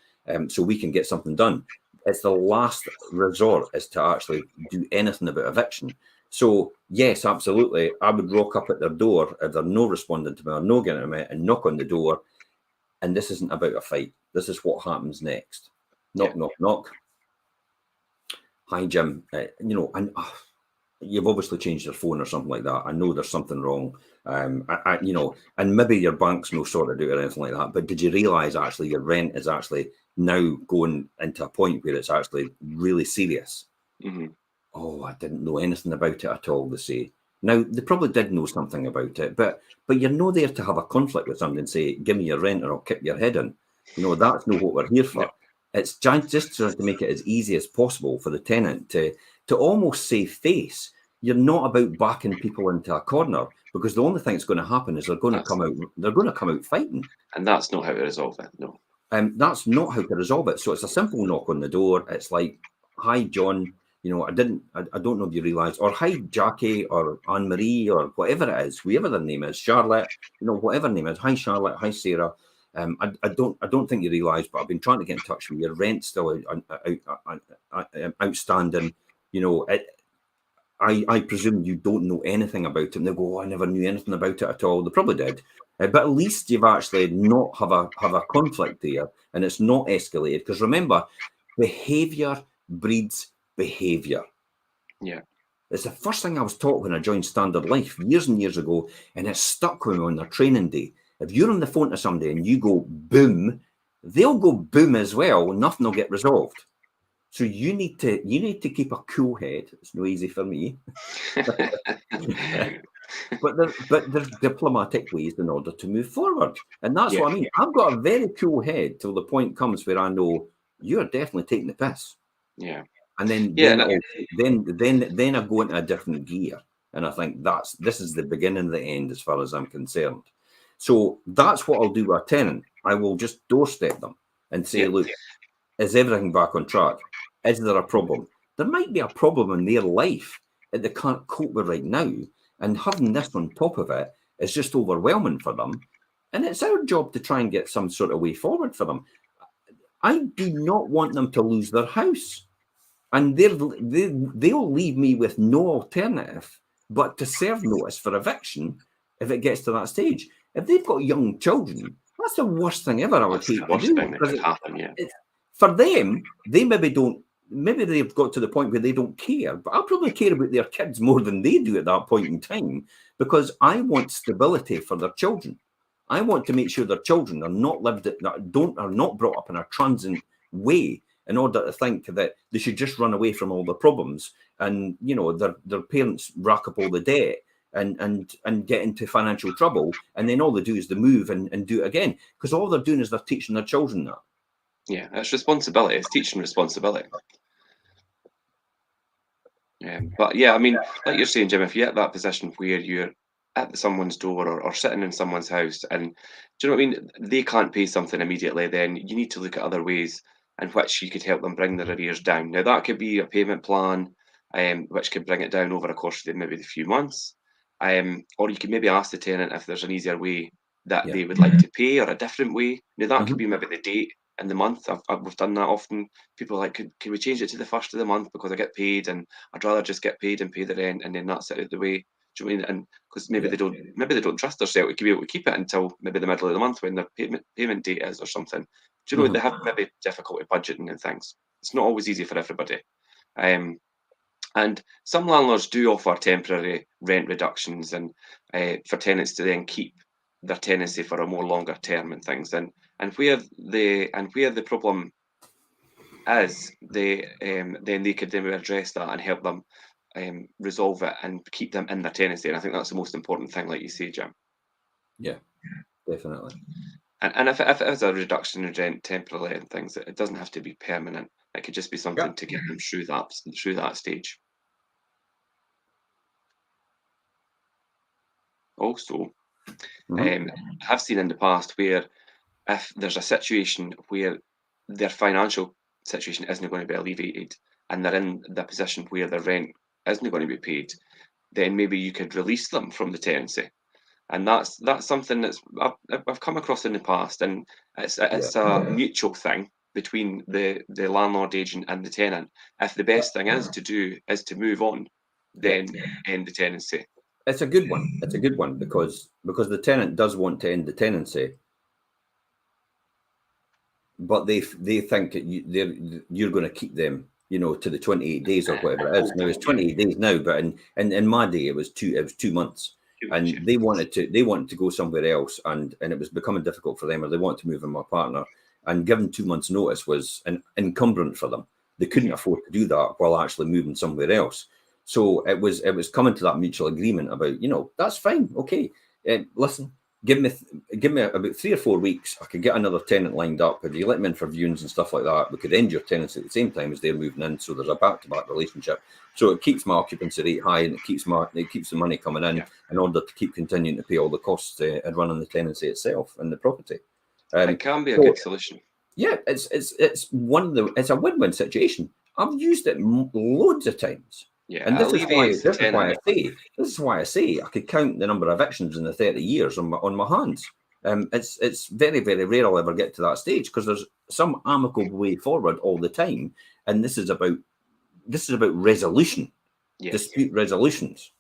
so we can get something done. It's the last resort is to actually do anything about eviction. So yes, absolutely, I would rock up at their door if they're no responding to me or no getting to me and knock on the door. And this isn't about a fight. This is what happens next. Knock, knock, knock. Hi, Jim. You know, and you've obviously changed your phone or something like that. I know there's something wrong. You know, and maybe your bank's no sorted out or anything like that. But did you realise actually your rent is actually now going into a point where it's actually really serious? Oh, I didn't know anything about it at all, they say. Now, they probably did know something about it, but you're not there to have a conflict with somebody and say, give me your rent or I'll kick your head in. You know, that's not what we're here for. No. It's just trying to make it as easy as possible for the tenant to almost save face. You're not about backing people into a corner, because the only thing that's going to happen is they're going to come out fighting. And that's not how to resolve it, no. That's not how to resolve it. So it's a simple knock on the door. It's like, hi, John. You know, I don't know if you realise, or hi, Jackie, or Anne-Marie, or whatever it is, whoever their name is, Charlotte, you know, whatever name is. Hi, Charlotte. Hi, Sarah. I don't think you realise, but I've been trying to get in touch with you. Your rent's still outstanding. You know, I presume you don't know anything about it. And they go, oh, I never knew anything about it at all. They probably did. But at least you've actually not have a conflict there, and it's not escalated. Because remember, behaviour breeds behaviour. Yeah. It's the first thing I was taught when I joined Standard Life years and years ago, and it stuck with me on their training day. If you're on the phone to somebody and you go boom, they'll go boom as well. Nothing will get resolved. So you need to keep a cool head. It's no easy for me. But there's diplomatic ways in order to move forward. And that's what I mean. I've got a very cool head till the point comes where I know you're definitely taking the piss. Yeah. And then I go into a different gear. And I think this is the beginning of the end as far as I'm concerned. So that's what I'll do with a tenant. I will just doorstep them and say, look, is everything back on track? Is there a problem? There might be a problem in their life that they can't cope with right now. And having this on top of it is just overwhelming for them. And it's our job to try and get some sort of way forward for them. I do not want them to lose their house. And they'll leave me with no alternative but to serve notice for eviction if it gets to that stage. If they've got young children, that's the worst thing ever. I would hate to do. For them, they maybe they've got to the point where they don't care, but I'll probably care about their kids more than they do at that point in time, because I want stability for their children. I want to make sure their children are not brought up in a transient way in order to think that they should just run away from all the problems and, you know, their parents rack up all the debt and get into financial trouble, and then all they do is they move and do it again, because all they're doing is they're teaching their children that. Yeah, it's responsibility. It's teaching responsibility. But yeah, I mean, like you're saying, Jim, if you're at that position where you're at someone's door or sitting in someone's house, and do you know what I mean? They can't pay something immediately, then you need to look at other ways in which you could help them bring their arrears down. Now, that could be a payment plan, which could bring it down over the course of maybe the few months. Or you could maybe ask the tenant if there's an easier way that they would like to pay, or a different way. Now, that could be maybe the date in the month. We've done that often. People are like, can we change it to the first of the month because I get paid, and I'd rather just get paid and pay the rent, and then that's it out of the way. Do you know what I mean? And because maybe they don't trust themselves to be able to keep it until maybe the middle of the month when their payment date is or something. Do you know, they have maybe difficulty budgeting and things. It's not always easy for everybody. And some landlords do offer temporary rent reductions and for tenants to then keep their tenancy for a more longer term and things. And where the problem is, then they could then address that and help them resolve it and keep them in their tenancy. And I think that's the most important thing, like you say, Jim. Yeah, definitely. And if it is a reduction in rent temporarily and things, it doesn't have to be permanent. It could just be something to get them through that stage. Also, I've seen in the past where if there's a situation where their financial situation isn't going to be alleviated and they're in the position where their rent isn't going to be paid, then maybe you could release them from the tenancy. And that's something that's I've come across in the past, and it's a mutual thing between the landlord agent and the tenant. If the best thing is to do is to move on, then end the tenancy. It's a good one. It's a good one because the tenant does want to end the tenancy, but they think that you're going to keep them, to the 28 days or whatever it is. Now it's 28 days now, but in my day it was 2 months. And they wanted to go somewhere else, and it was becoming difficult for them, or they wanted to move in my partner, and given 2 months' notice was an encumbrance for them. They couldn't afford to do that while actually moving somewhere else. So it was coming to that mutual agreement about, that's fine, okay. Listen, give me about 3 or 4 weeks. I could get another tenant lined up. If you let me in for viewings and stuff like that, we could end your tenancy at the same time as they're moving in. So there's a back-to-back relationship. So it keeps my occupancy rate high, and it keeps the money coming in in order to keep continuing to pay all the costs and running the tenancy itself and the property. It can be a good solution. Yeah, it's a win-win situation. I've used it loads of times. Yeah, and this is why I say I could count the number of evictions in the 30 years on my hands. It's very, very rare I'll ever get to that stage because there's some amicable way forward all the time, and this is about resolution, dispute resolutions.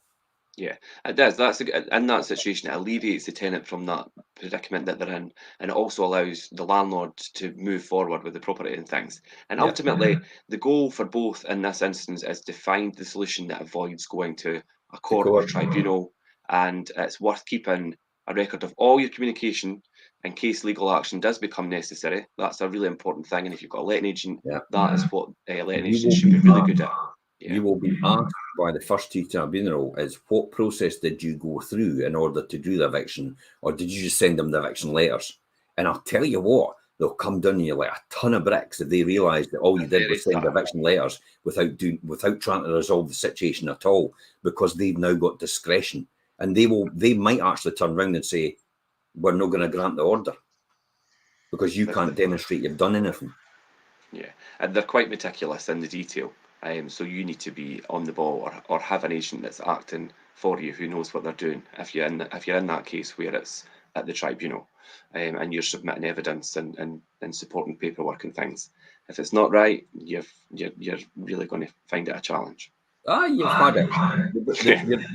Yeah, it does. In that situation, it alleviates the tenant from that predicament that they're in, and it also allows the landlord to move forward with the property and things. And ultimately, the goal for both in this instance is to find the solution that avoids going to a court or tribunal, and it's worth keeping a record of all your communication in case legal action does become necessary. That's a really important thing, and if you've got a letting agent, that is what letting agents should be really good at. Yeah. You will be asked by the First T Tribunal is what process did you go through in order to do the eviction, or did you just send them the eviction letters? And I'll tell you what, they'll come down you like a ton of bricks if they realise that all you did was send eviction letters without trying to resolve the situation at all, because they've now got discretion, and they might actually turn around and say, we're not going to grant the order because you can't demonstrate you've done anything. Yeah, and they're quite meticulous in the detail. So you need to be on the ball, or have an agent that's acting for you who knows what they're doing. If you're in that case where it's at the tribunal, and you're submitting evidence and supporting paperwork and things, if it's not right, you're really going to find it a challenge. You've had it.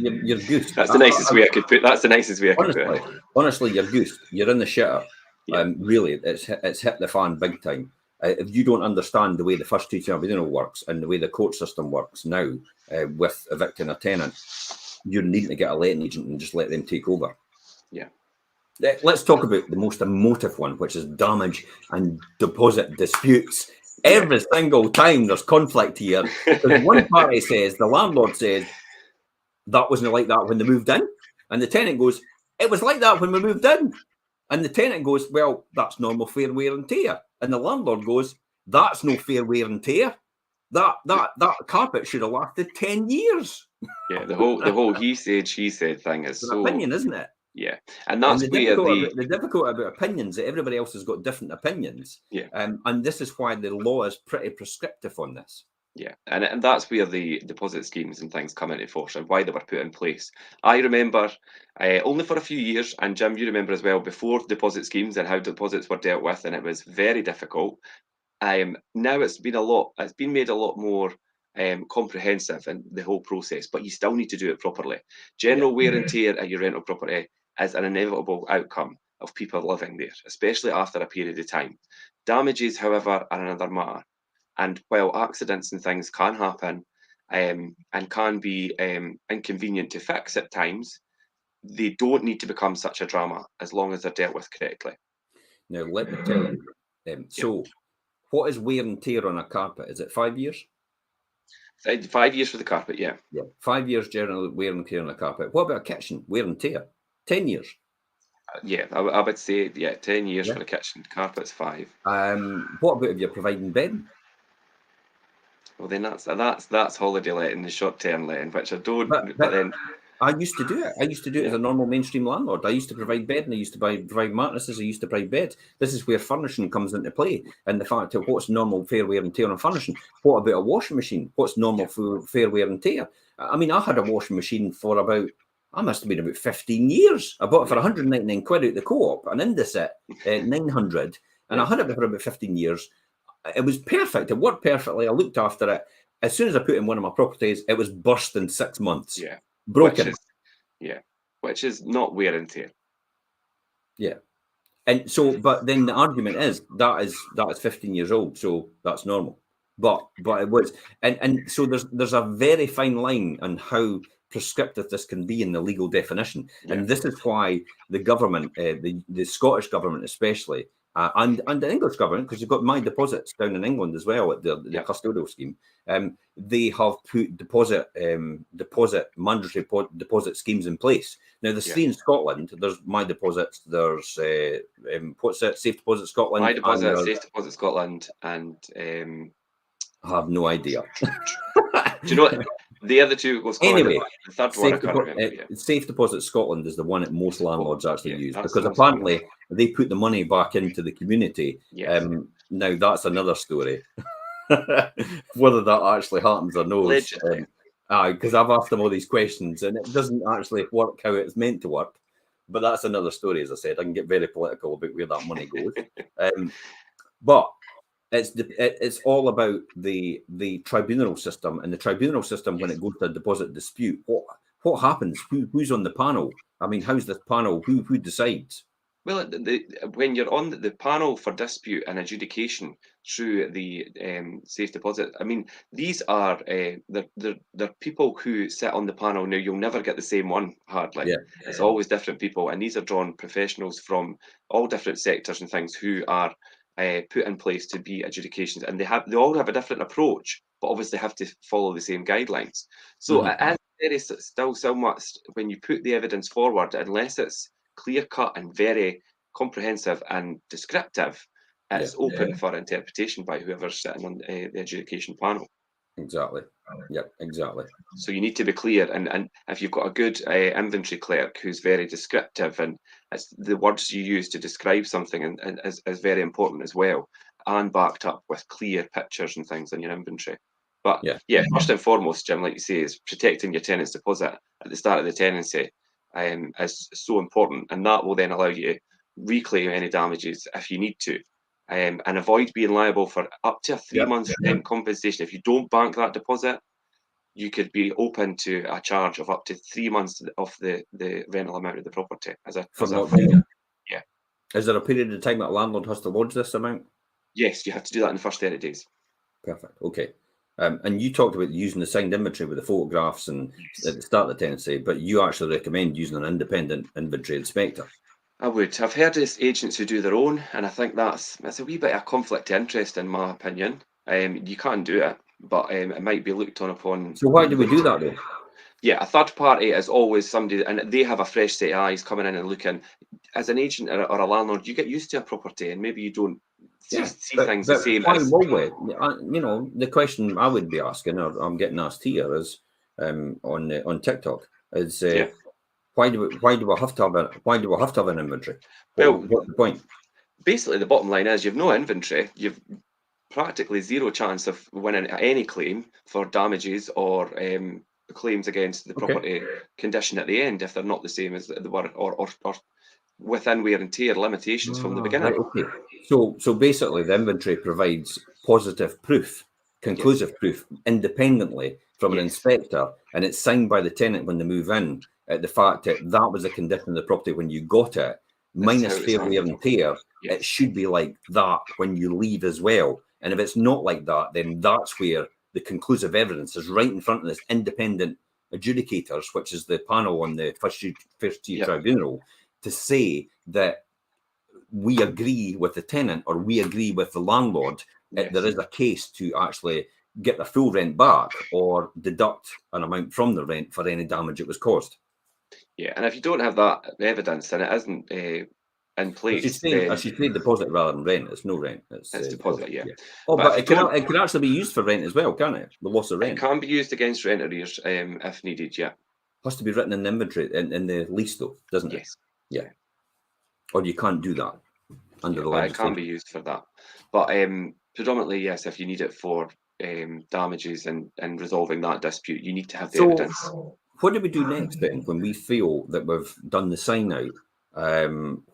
You're goosed. That's the nicest way I could put. That's the nicest way I could put it. Honestly, you're goosed. You're in the shitter. Yeah. Really, it's hit the fan big time. If you don't understand the way the First T Tribunal works and the way the court system works now with evicting a tenant, you're needing to get a letting agent and just let them take over. Yeah. Let's talk about the most emotive one, which is damage and deposit disputes. Every single time there's conflict here, because one party says, the landlord says, that wasn't like that when they moved in. And the tenant goes, it was like that when we moved in. And the tenant goes, well, that's normal fair wear and tear. And the landlord goes, that's no fair wear and tear. That carpet should have lasted 10 years. Yeah, the whole he said, she said thing is it's an opinion, isn't it? Yeah, and that's the difficult about opinions that everybody else has got different opinions. Yeah, and this is why the law is pretty prescriptive on this. Yeah, and that's where the deposit schemes and things come into force and why they were put in place. I remember only for a few years, and Jim, you remember as well, before deposit schemes and how deposits were dealt with, and it was very difficult. Now it's been made a lot more comprehensive in the whole process, but you still need to do it properly. General wear and tear at your rental property is an inevitable outcome of people living there, especially after a period of time. Damages, however, are another matter. And while accidents and things can happen and can be inconvenient to fix at times, they don't need to become such a drama as long as they're dealt with correctly. Now, let me tell you. So, what is wear and tear on a carpet? Is it 5 years? 5 years for the carpet, yeah. 5 years general wear and tear on a carpet. What about a kitchen? Wear and tear? 10 years. Yeah, I would say 10 years for the kitchen. Carpet's 5. What about if you're providing bedding? Well, then that's holiday letting, the short-term letting, which I don't. But then I used to do it. I used to do it as a normal mainstream landlord. I used to provide bedding. I used to provide mattresses. I used to provide beds. This is where furnishing comes into play, and the fact of what's normal fair wear and tear on furnishing. What about a washing machine? What's normal fair wear and tear? I mean, I had a washing machine for I must have been about 15 years. I bought it for 199 quid out the co-op, an Indesit 900, and I had it for about 15 years. It was perfect. It worked perfectly. I looked after it. As soon as I put it in one of my properties, it was burst in 6 months. Yeah. Broken. Which is not wear and tear. Yeah. And so, but then the argument is that is 15 years old, so that's normal. But it was, and so there's a very fine line on how prescriptive this can be in the legal definition, and this is why the government, the Scottish government especially, and the English government, because you've got my deposits down in England as well at the custodial scheme. They have put mandatory deposit schemes in place. Now there's 3 in Scotland. There's my deposits. There's what's it? Safe Deposit Scotland. My deposit, Safe Deposit Scotland, and I have no idea. Do you know what? The other two was anyway. The third one I can't remember. Safe Deposit Scotland is the one that most landlords actually use, because apparently they put the money back into the community. Now that's another story. Whether that actually happens or not. Because I've asked them all these questions and it doesn't actually work how it's meant to work. But that's another story, as I said. I can get very political about where that money goes. But it's all about the tribunal system, and the tribunal system, when it goes to a deposit dispute, what happens? Who's on the panel? I mean, how's this panel? Who decides? Well, when you're on the panel for dispute and adjudication through the safe deposit, I mean, these are they're people who sit on the panel. Now, you'll never get the same one, hardly. It's always different people, and these are drawn professionals from all different sectors and things who are put in place to be adjudications, and they all have a different approach, but obviously have to follow the same guidelines. So there is still so much when you put the evidence forward, unless it's clear cut and very comprehensive and descriptive, it's open for interpretation by whoever's sitting on the adjudication panel. Exactly. Exactly. So you need to be clear, and if you've got a good inventory clerk who's very descriptive, and it's the words you use to describe something and is very important as well, and backed up with clear pictures and things in your inventory. But first and foremost, Jim, like you say, is protecting your tenant's deposit at the start of the tenancy is so important, and that will then allow you to reclaim any damages if you need to. And avoid being liable for up to a 3 months rent compensation. If you don't bank that deposit, you could be open to a charge of up to 3 months of the rental amount of the property. Yeah. Is there a period of time that a landlord has to lodge this amount? Yes, you have to do that in the first 30 days. Perfect. Okay. And you talked about using the signed inventory with the photographs and at the start of the tenancy, but you actually recommend using an independent inventory inspector. I would. I've heard of agents who do their own, and I think that's a wee bit of conflict of interest, in my opinion. You can't do it, but it might be looked on upon. So why do we do that then? Yeah, a third party is always somebody, and they have a fresh set of eyes coming in and looking. As an agent or a landlord, you get used to a property, and maybe you don't see things the same. The question I would be asking, or I'm getting asked here, is on TikTok, is. Why do I have to have an inventory? What's the point? Basically, the bottom line is you've no inventory. You've practically zero chance of winning any claim for damages or claims against the property condition at the end if they're not the same as the were or within wear and tear limitations from the beginning. Right, okay. So basically, the inventory provides positive proof, conclusive proof independently from an inspector, and it's signed by the tenant when they move in, the fact that that was a condition of the property when you got it, minus fair wear and tear, it should be like that when you leave as well. And if it's not like that, then that's where the conclusive evidence is right in front of this independent adjudicators, which is the panel on the first tier tribunal, to say that we agree with the tenant or we agree with the landlord that there is a case to actually get the full rent back or deduct an amount from the rent for any damage it was caused. Yeah, and if you don't have that evidence, then it isn't in place. I should say deposit rather than rent. It's no rent. It's deposit, yeah. Oh, but it can actually be used for rent as well, can't it? The loss of rent. It can be used against rent arrears if needed, yeah. Has to be written in the inventory, in the lease, though, doesn't it? Yes. Yeah. Or you can't do that under the legislation. It can be used for that. But predominantly, yes, if you need it for damages and resolving that dispute, you need to have the evidence. What do we do next then when we feel that we've done the sign out?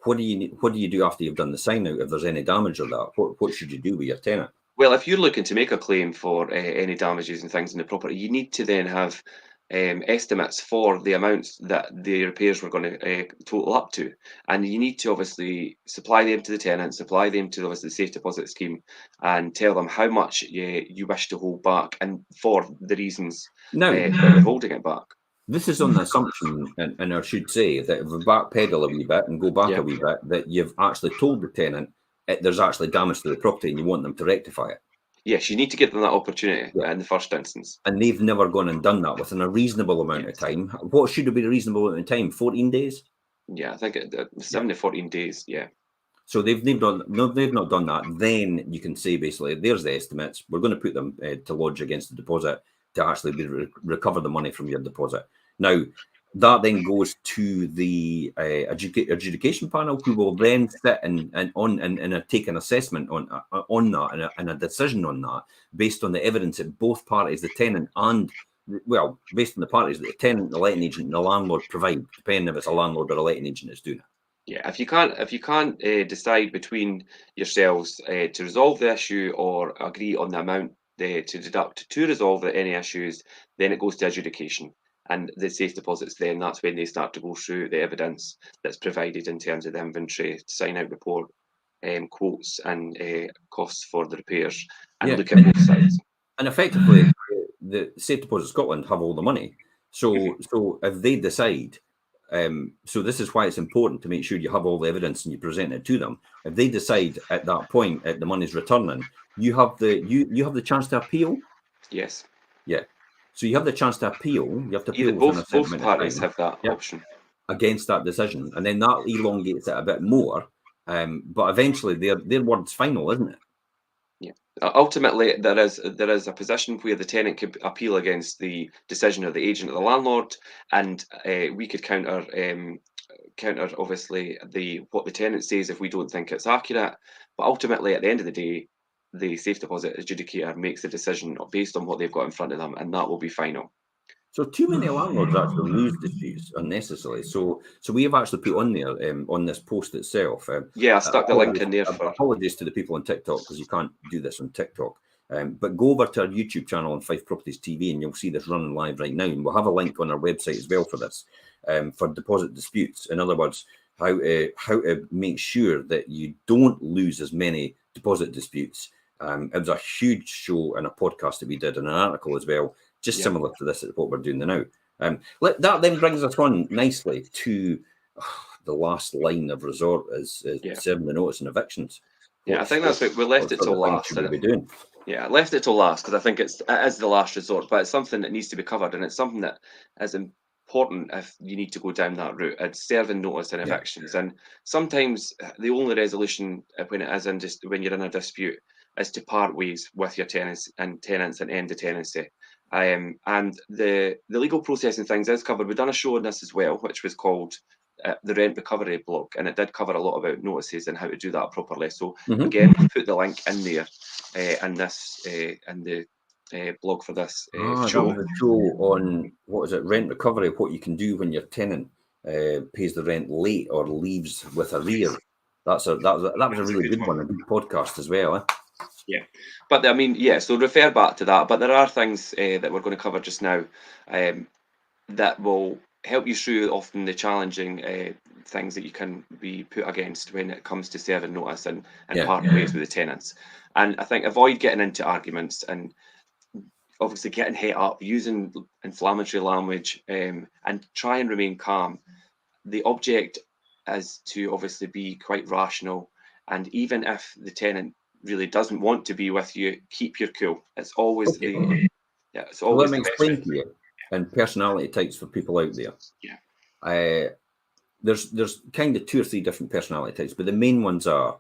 What do you do after you've done the sign out if there's any damage or that? What should you do with your tenant? Well, if you're looking to make a claim for any damages and things in the property, you need to then have estimates for the amounts that the repairs were going to total up to, and you need to obviously supply them to the tenant, supply them to obviously the safe deposit scheme, and tell them how much you wish to hold back and for the reasons for holding it back. This is on the assumption, and I should say that if we backpedal a wee bit and go back a wee bit, that you've actually told the tenant there's actually damage to the property and you want them to rectify it. Yes, you need to give them that opportunity in the first instance. And they've never gone and done that within a reasonable amount of time. What should have been a reasonable amount of time? 14 days? Yeah, I think 7 to 14 days, yeah. So they've not done that. Then you can say basically, there's the estimates. We're going to put them to lodge against the deposit to actually recover the money from your deposit. Now, that then goes to the adjudication panel, who will then sit and take an assessment on that and a decision on that based on the evidence that both parties, the tenant and, well, based on the parties that the tenant, the letting agent, and the landlord provide, depending if it's a landlord or a letting agent that's doing it. Yeah, if you can't decide between yourselves to resolve the issue or agree on the amount to deduct to resolve any issues, then it goes to adjudication. And the safe deposits, then that's when they start to go through the evidence that's provided in terms of the inventory, sign out report, quotes and costs for the repairs, and look at both sides. And effectively, the Safe Deposit Scotland have all the money. So if they decide, so this is why it's important to make sure you have all the evidence and you present it to them. If they decide at that point the money's returning, you have the chance to appeal. Yes. Yeah. So you have the chance to appeal. You have to appeal. Both parties have that option against that decision, and then that elongates it a bit more. But eventually, their word's final, isn't it? Yeah. Ultimately, there is a position where the tenant could appeal against the decision of the agent or the landlord, and we could counter obviously what the tenant says if we don't think it's accurate. But ultimately, at the end of the day, the safe deposit adjudicator makes the decision based on what they've got in front of them, and that will be final. So too many landlords actually lose disputes unnecessarily. So we have actually put on there on this post itself. I stuck the link in there. Apologies to the people on TikTok because you can't do this on TikTok. But go over to our YouTube channel on Fife Properties TV and you'll see this running live right now. And we'll have a link on our website as well for this, for deposit disputes. In other words, how to make sure that you don't lose as many deposit disputes. It was a huge show and a podcast that we did and an article as well, just similar to this, what we're doing now. That then brings us on nicely to the last line of resort is serving the notice and evictions. I think that's what we left it till last. Yeah, I left it till last because I think it is the last resort, but it's something that needs to be covered, and it's something that is important if you need to go down that route. It's serving notice and evictions, and sometimes the only resolution when you're in a dispute is to part ways with your tenants and end the tenancy. And the legal process and things is covered. We've done a show on this as well, which was called the Rent Recovery blog, and it did cover a lot about notices and how to do that properly. So again, we'll put the link in there in the blog for this show. That was a show on, what is it, rent recovery, what you can do when your tenant pays the rent late or leaves with arrears. That was a really good one, a good podcast as well. Yeah, but I mean, yeah. So refer back to that. But there are things that we're going to cover just now that will help you through often the challenging things that you can be put against when it comes to serving notice and parting ways with the tenants. And I think avoid getting into arguments and obviously getting het up, using inflammatory language, and try and remain calm. The object is to obviously be quite rational, and even if the tenant really doesn't want to be with you, keep your cool. It's always Okay. it's So let always me the best way. explain to you, and personality types for people out there. Yeah. There's kind of 2 or 3 different personality types, but the main ones are,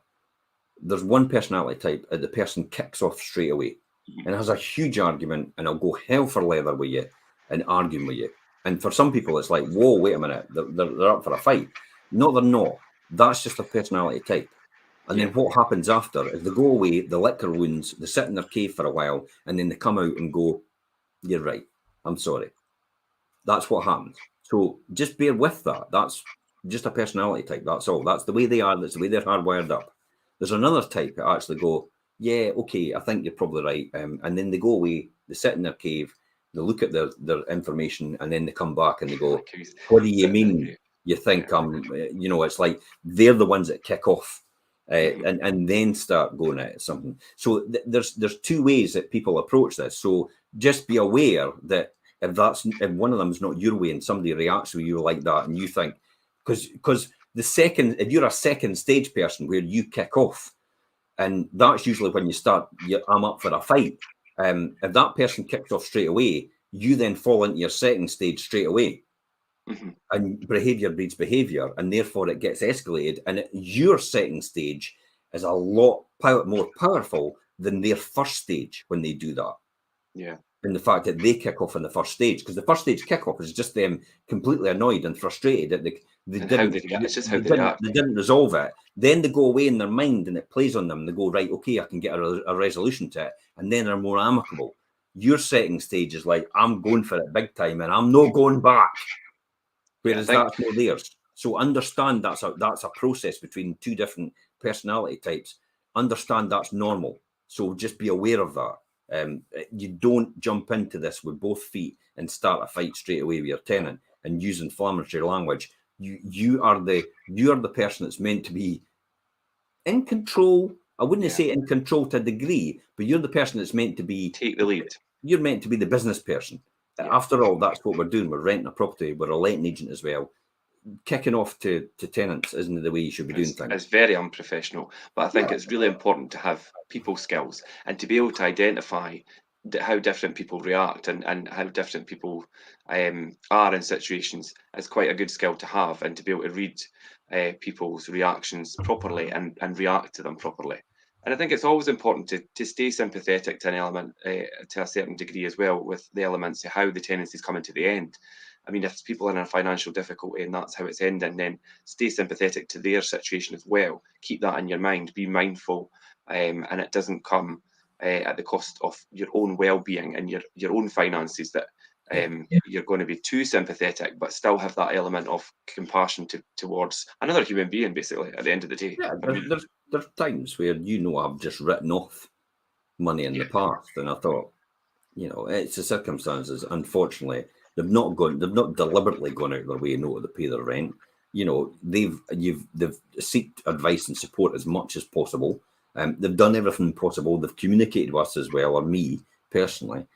there's one personality type that the person kicks off straight away and has a huge argument, and I'll go hell for leather with you and arguing with you. And for some people, it's like, whoa, wait a minute, they're up for a fight. No, they're not. That's just a personality type. And then what happens after is they go away, they lick their wounds, they sit in their cave for a while, and then they come out and go, you're right, I'm sorry. That's what happens. So just bear with that. That's just a personality type. That's all. That's the way they are. That's the way they're hardwired up. There's another type that actually go, yeah, okay, I think you're probably right. And then they go away, they sit in their cave, they look at their information, and then they come back and they go, what do you mean you think I'm, it's like they're the ones that kick off and then start going at something. So there's 2 ways that people approach this. So just be aware that if one of them is not your way and somebody reacts with you like that, and you think, because if you're a second stage person where you kick off, and that's usually when you start, I'm up for a fight. If that person kicks off straight away, you then fall into your second stage straight away. And behavior breeds behavior, and therefore it gets escalated. And your second stage is a lot more powerful than their first stage when they do that. Yeah. And the fact that they kick off in the first stage, because the first stage kickoff is just them completely annoyed and frustrated that they didn't resolve it. Then they go away in their mind and it plays on them. They go, right, okay, I can get a resolution to it, and then they're more amicable. Your second stage is like, I'm going for it big time and I'm not going back. Whereas that's not theirs. So understand that's a process between 2 different personality types. Understand that's normal. So just be aware of that. You don't jump into this with both feet and start a fight straight away with your tenant and use inflammatory language. You are the person that's meant to be in control. I wouldn't say in control to a degree, but you're the person that's meant to be take the lead. You're meant to be the business person. After all, that's what we're doing. We're renting a property. We're a letting agent as well. Kicking off to tenants isn't the way you should be doing things. It's very unprofessional, but I think it's really important to have people skills and to be able to identify how different people react and how different people are in situations is quite a good skill to have, and to be able to read people's reactions properly and react to them properly. And I think it's always important to stay sympathetic to an element to a certain degree as well, with the elements of how the tenancy is coming to the end. I mean, if people are in a financial difficulty and that's how it's ending, then stay sympathetic to their situation as well. Keep that in your mind. Be mindful, and it doesn't come at the cost of your own well-being and your own finances. That you're going to be too sympathetic, but still have that element of compassion towards another human being. Basically, at the end of the day, there's times where I've just written off money in the past, and I thought, it's the circumstances. Unfortunately, they've not deliberately gone out of their way to pay their rent. They've sought advice and support as much as possible. They've done everything possible. They've communicated with us as well, or me personally.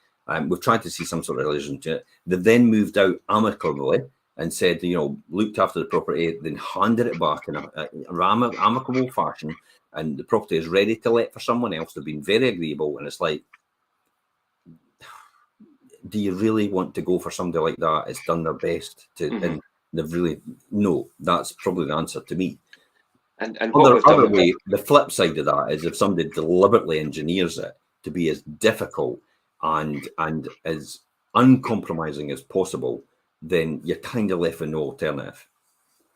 We've tried to see some sort of relation to it. They've then moved out amicably and said, looked after the property, then handed it back in an amicable fashion, and the property is ready to let for someone else. They've been very agreeable, and it's like, do you really want to go for somebody like that? It's done their best and they've really, no, that's probably the answer to me. And other way, the flip side of that is if somebody deliberately engineers it to be as difficult and as uncompromising as possible, then you're kind of left with no alternative.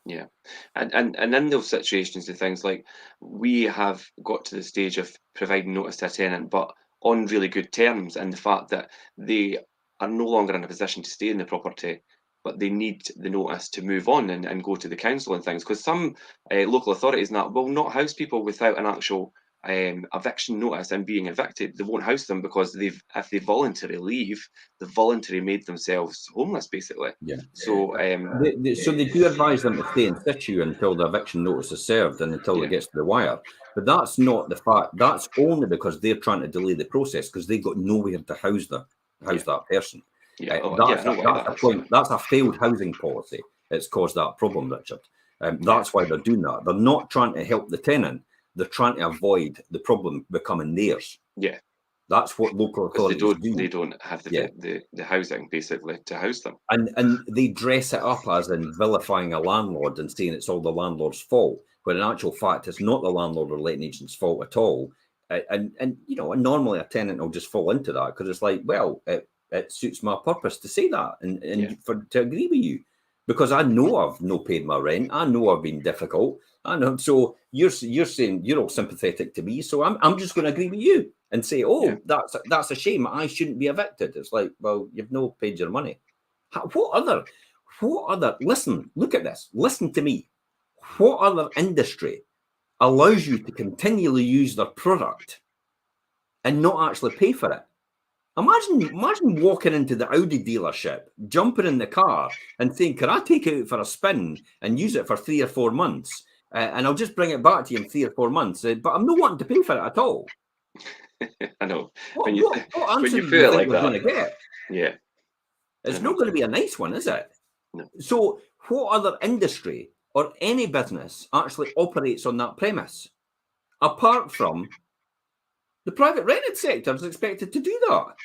Yeah, and in those situations, the things like, we have got to the stage of providing notice to a tenant, but on really good terms, and the fact that they are no longer in a position to stay in the property, but they need the notice to move on and go to the council and things, because some local authorities and that will not house people without an actual eviction notice and being evicted, they won't house them because if they voluntarily leave, they voluntarily made themselves homeless, basically. Yeah. So so they do advise them to stay in situ until the eviction notice is served and until it gets to the wire. But that's not the fact. That's only because they're trying to delay the process because they've got nowhere to house that person. That's a failed housing policy. It's caused that problem, Richard. That's why they're doing that. They're not trying to help the tenant. They're trying to avoid the problem becoming theirs. Yeah. That's what local authorities do. They don't have the housing, basically, to house them. And they dress it up as in vilifying a landlord and saying it's all the landlord's fault, when in actual fact, it's not the landlord or letting agent's fault at all. And normally a tenant will just fall into that because it's like, well, it suits my purpose to say that and to agree with you. Because I know I've no paid my rent. I know I've been difficult. I know. So you're saying you're all sympathetic to me. So I'm just going to agree with you and say, that's a shame. I shouldn't be evicted. It's like, well, you've no paid your money. What other? Listen, look at this. Listen to me. What other industry allows you to continually use their product and not actually pay for it? Imagine walking into the Audi dealership, jumping in the car and saying, can I take it out for a spin and use it for 3 or 4 months? And I'll just bring it back to you in 3 or 4 months. But I'm not wanting to pay for it at all. I know. What answer do you think like we're going to get? Yeah. It's not going to be a nice one, is it? No. So what other industry or any business actually operates on that premise? Apart from the private rented sector is expected to do that.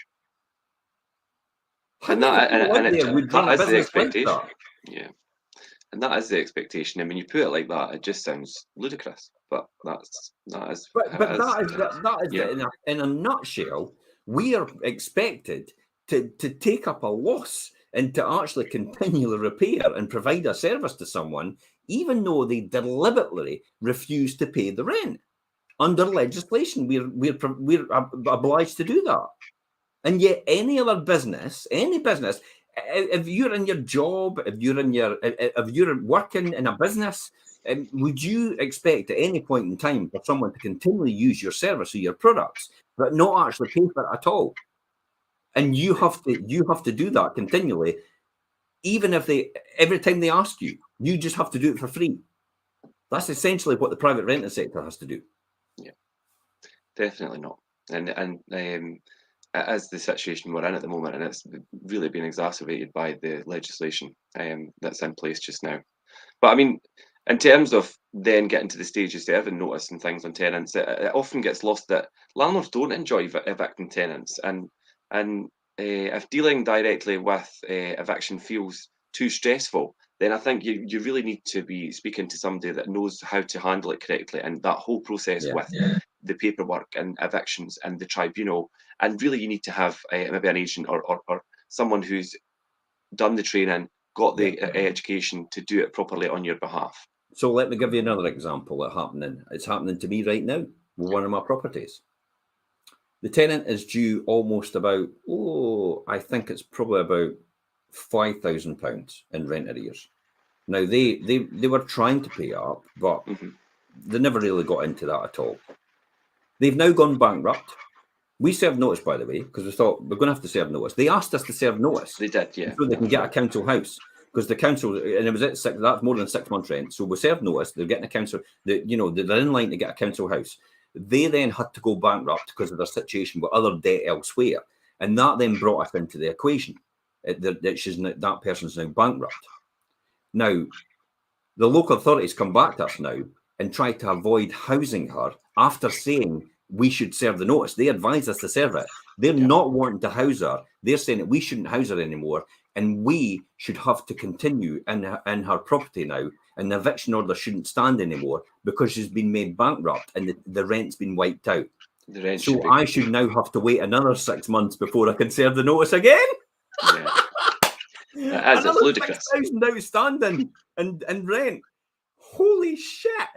And that is the expectation. Yeah. And that is the expectation. I mean, you put it like that, it just sounds ludicrous. But that is in a nutshell. We are expected to take up a loss and to actually continually repair and provide a service to someone, even though they deliberately refuse to pay the rent. Under legislation, we're obliged to do that. And yet any business, if you're in your job, if you're working in a business, would you expect at any point in time for someone to continually use your service or your products, but not actually pay for it at all? And you have to do that continually, even if every time they ask you, you just have to do it for free. That's essentially what the private renting sector has to do. Yeah, definitely not. And as the situation we're in at the moment, and it's really been exacerbated by the legislation that's in place just now. But I mean, in terms of then getting to the stage of serving notice and things on tenants, it often gets lost that landlords don't enjoy evicting tenants, and if dealing directly with eviction feels too stressful, then I think you really need to be speaking to somebody that knows how to handle it correctly, and that whole process with the paperwork and evictions and the tribunal. And really, you need to have maybe an agent or someone who's done the training, got the education to do it properly on your behalf. So let me give you another example that's happening. It's happening to me right now with one of my properties. The tenant is due almost about, I think it's probably about £5,000 in rent arrears. Now, they were trying to pay up, but they never really got into that at all. They've now gone bankrupt. We served notice, by the way, because we thought we're going to have to serve notice. They asked us to serve notice. They did, yeah. So they can get a council house. Because the council, and it was that's more than 6 months rent. So we served notice. They're getting a council, they're in line to get a council house. They then had to go bankrupt because of their situation with other debt elsewhere. And that then brought us into the equation. That person's now bankrupt. Now, the local authorities come back to us now and try to avoid housing her after saying we should serve the notice. They advise us to serve it. They're not wanting to house her. They're saying that we shouldn't house her anymore, and we should have to continue in her property now, and the eviction order shouldn't stand anymore because she's been made bankrupt and the rent's been wiped out. So I should now have to wait another 6 months before I can serve the notice again? Yeah. As it's ludicrous. 6,000 outstanding and rent. Holy shit.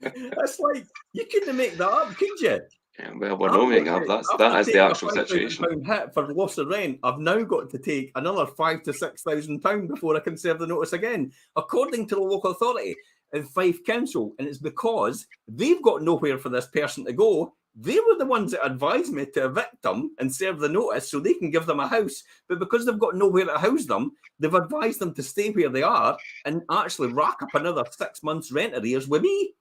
That's like, you couldn't make that up, could you? Yeah, well, we're not making up. That is the actual situation. Hit for loss of rent. I've now got to take another £5,000 to £6,000 before I can serve the notice again, according to the local authority. in Fife Council, and it's because they've got nowhere for this person to go. They were the ones that advised me to evict them and serve the notice so they can give them a house. But because they've got nowhere to house them, they've advised them to stay where they are and actually rack up another 6 months rent arrears with me.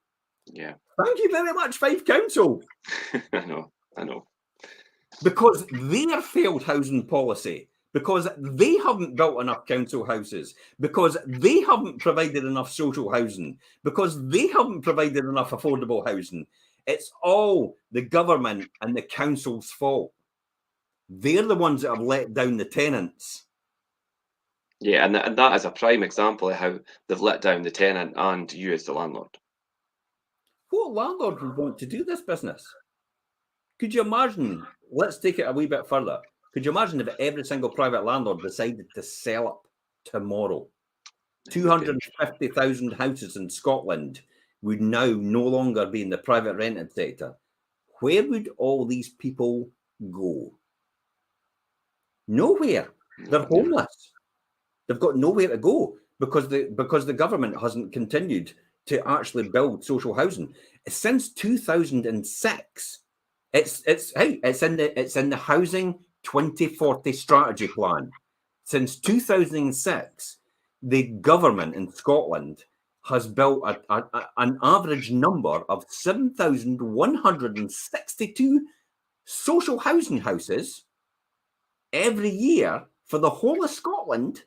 Yeah. Thank you very much, Fife Council. I know. Because their failed housing policy, because they haven't built enough council houses, because they haven't provided enough social housing, because they haven't provided enough affordable housing. It's all the government and the council's fault. They're the ones that have let down the tenants. Yeah, and that is a prime example of how they've let down the tenant and you as the landlord. What landlord would want to do this business? Could you imagine? Let's take it a wee bit further. Could you imagine if every single private landlord decided to sell up tomorrow? 250,000 houses in Scotland would now no longer be in the private rented sector. Where would all these people go? Nowhere. They're homeless. They've got nowhere to go because the government hasn't continued to actually build social housing. Since 2006, it's in the Housing 2040 strategy plan. Since 2006, the government in Scotland has built an average number of 7,162 social housing houses every year for the whole of Scotland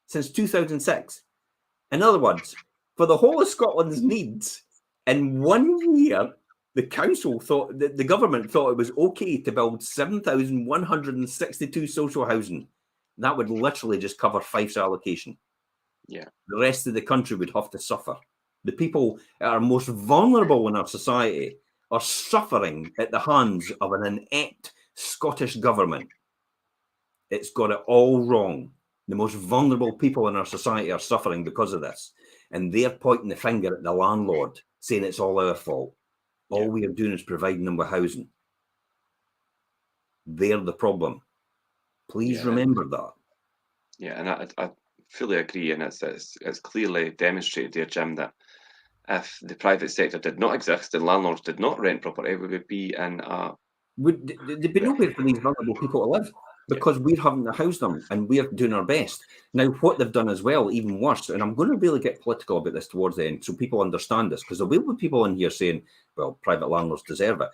since 2006. In other words, for the whole of Scotland's needs, in 1 year, the government thought it was okay to build 7,162 social housing. That would literally just cover Fife's allocation. Yeah. The rest of the country would have to suffer. The people that are most vulnerable in our society are suffering at the hands of an inept Scottish government. It's got it all wrong. The most vulnerable people in our society are suffering because of this. And they're pointing the finger at the landlord, saying it's all our fault. All we are doing is providing them with housing. They're the problem. Please remember that. Yeah, and I fully agree. And it's clearly demonstrated there, Jim, that if the private sector did not exist and landlords did not rent property, we would be in a... There'd be nowhere for these vulnerable people to live. Because we're having to house them and we're doing our best. Now, what they've done as well, even worse, and I'm going to really get political about this towards the end so people understand this, because there will be people in here saying, well, private landlords deserve it.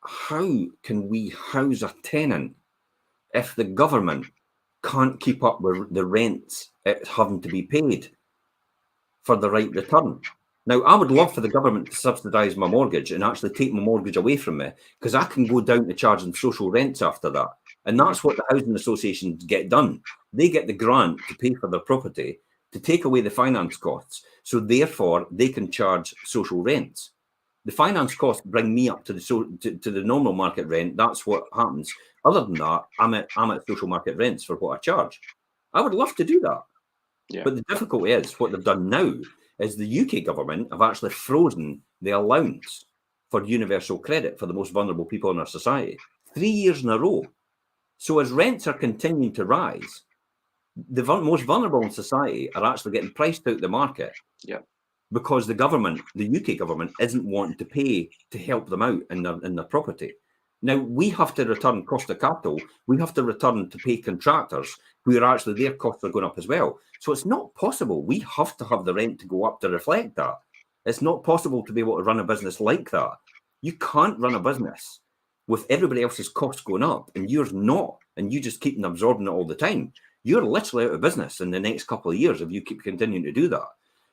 How can we house a tenant if the government can't keep up with the rents it's having to be paid for the right return? Now, I would love for the government to subsidise my mortgage and actually take my mortgage away from me, because I can go down to charging social rents after that. And that's what the housing associations get done. They get the grant to pay for their property, to take away the finance costs. So therefore, they can charge social rents. The finance costs bring me up to the normal market rent. That's what happens. Other than that, I'm at social market rents for what I charge. I would love to do that. Yeah. But the difficulty is, what they've done now is the UK government have actually frozen the allowance for universal credit for the most vulnerable people in our society 3 years in a row. So as rents are continuing to rise, the most vulnerable in society are actually getting priced out the market. Yeah. Because the government, the UK government, isn't wanting to pay to help them out in their property. Now, we have to return cost of capital. We have to return to pay contractors who are actually, their costs are going up as well. So it's not possible. We have to have the rent to go up to reflect that. It's not possible to be able to run a business like that. You can't run a business with everybody else's costs going up and yours not, and you just keep absorbing it all the time. You're literally out of business in the next couple of years if you keep continuing to do that.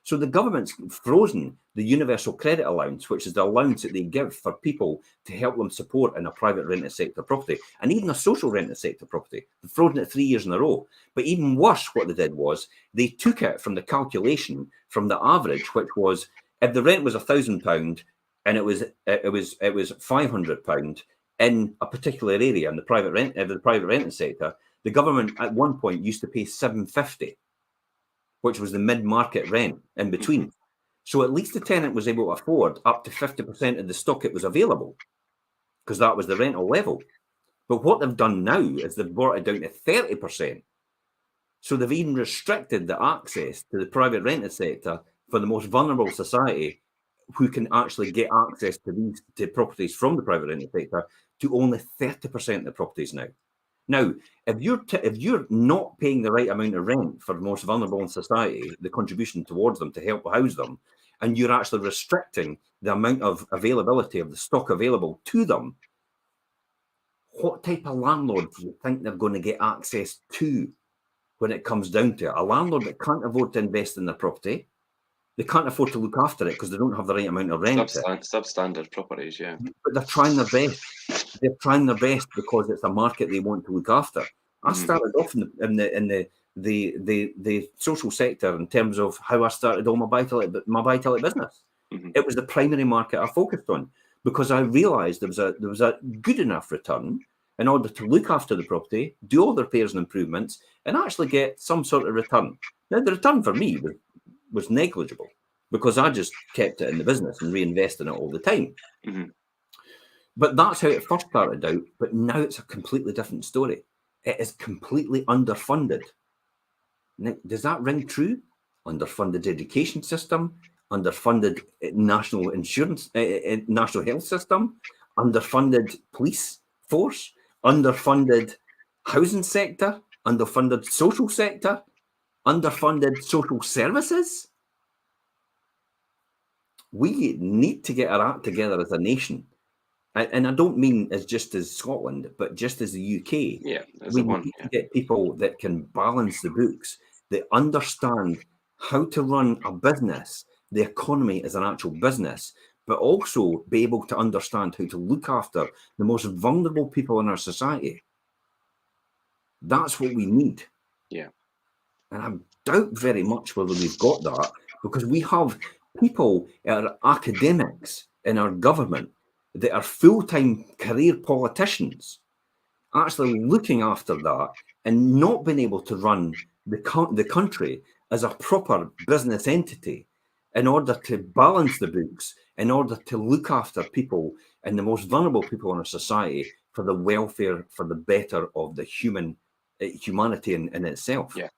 So the government's frozen the universal credit allowance, which is the allowance that they give for people to help them support in a private rented sector property and even a social rented sector property. They've frozen it 3 years in a row. But even worse, what they did was they took it from the calculation from the average, which was if the rent was £1,000 and it was £500 in a particular area in the private rented sector, the government at one point used to pay £750. Which was the mid-market rent in between. So at least the tenant was able to afford up to 50% of the stock it was available, because that was the rental level. But what they've done now is they've brought it down to 30%. So they've even restricted the access to the private rented sector for the most vulnerable society who can actually get access to properties from the private rental sector to only 30% of the properties now. Now, if you're not paying the right amount of rent for the most vulnerable in society, the contribution towards them to help house them, and you're actually restricting the amount of availability of the stock available to them, what type of landlord do you think they're going to get access to when it comes down to it? A landlord that can't afford to invest in their property, they can't afford to look after it because they don't have the right amount of rent. Substandard properties, yeah. But they're trying their best. They're trying their best because it's a market they want to look after. I started off in the social sector in terms of how I started all my buy-to-let business. It was the primary market I focused on because I realised there was a good enough return in order to look after the property, do all the repairs and improvements, and actually get some sort of return. Now, the return for me was negligible because I just kept it in the business and reinvested in it all the time. But that's how it first started out. But now it's a completely different story. It is completely underfunded. Now, does that ring true? Underfunded education system, underfunded national insurance, national health system, underfunded police force, underfunded housing sector, underfunded social sector, underfunded social services. We need to get our act together as a nation. And I don't mean as just as Scotland, but just as the UK. Yeah, we need to get people that can balance the books, that understand how to run a business, the economy as an actual business, but also be able to understand how to look after the most vulnerable people in our society. That's what we need. Yeah. And I doubt very much whether we've got that, because we have people that are academics in our government that are full-time career politicians actually looking after that and not being able to run the country as a proper business entity in order to balance the books, in order to look after people and the most vulnerable people in our society for the welfare, for the better of the humanity in itself. Yeah.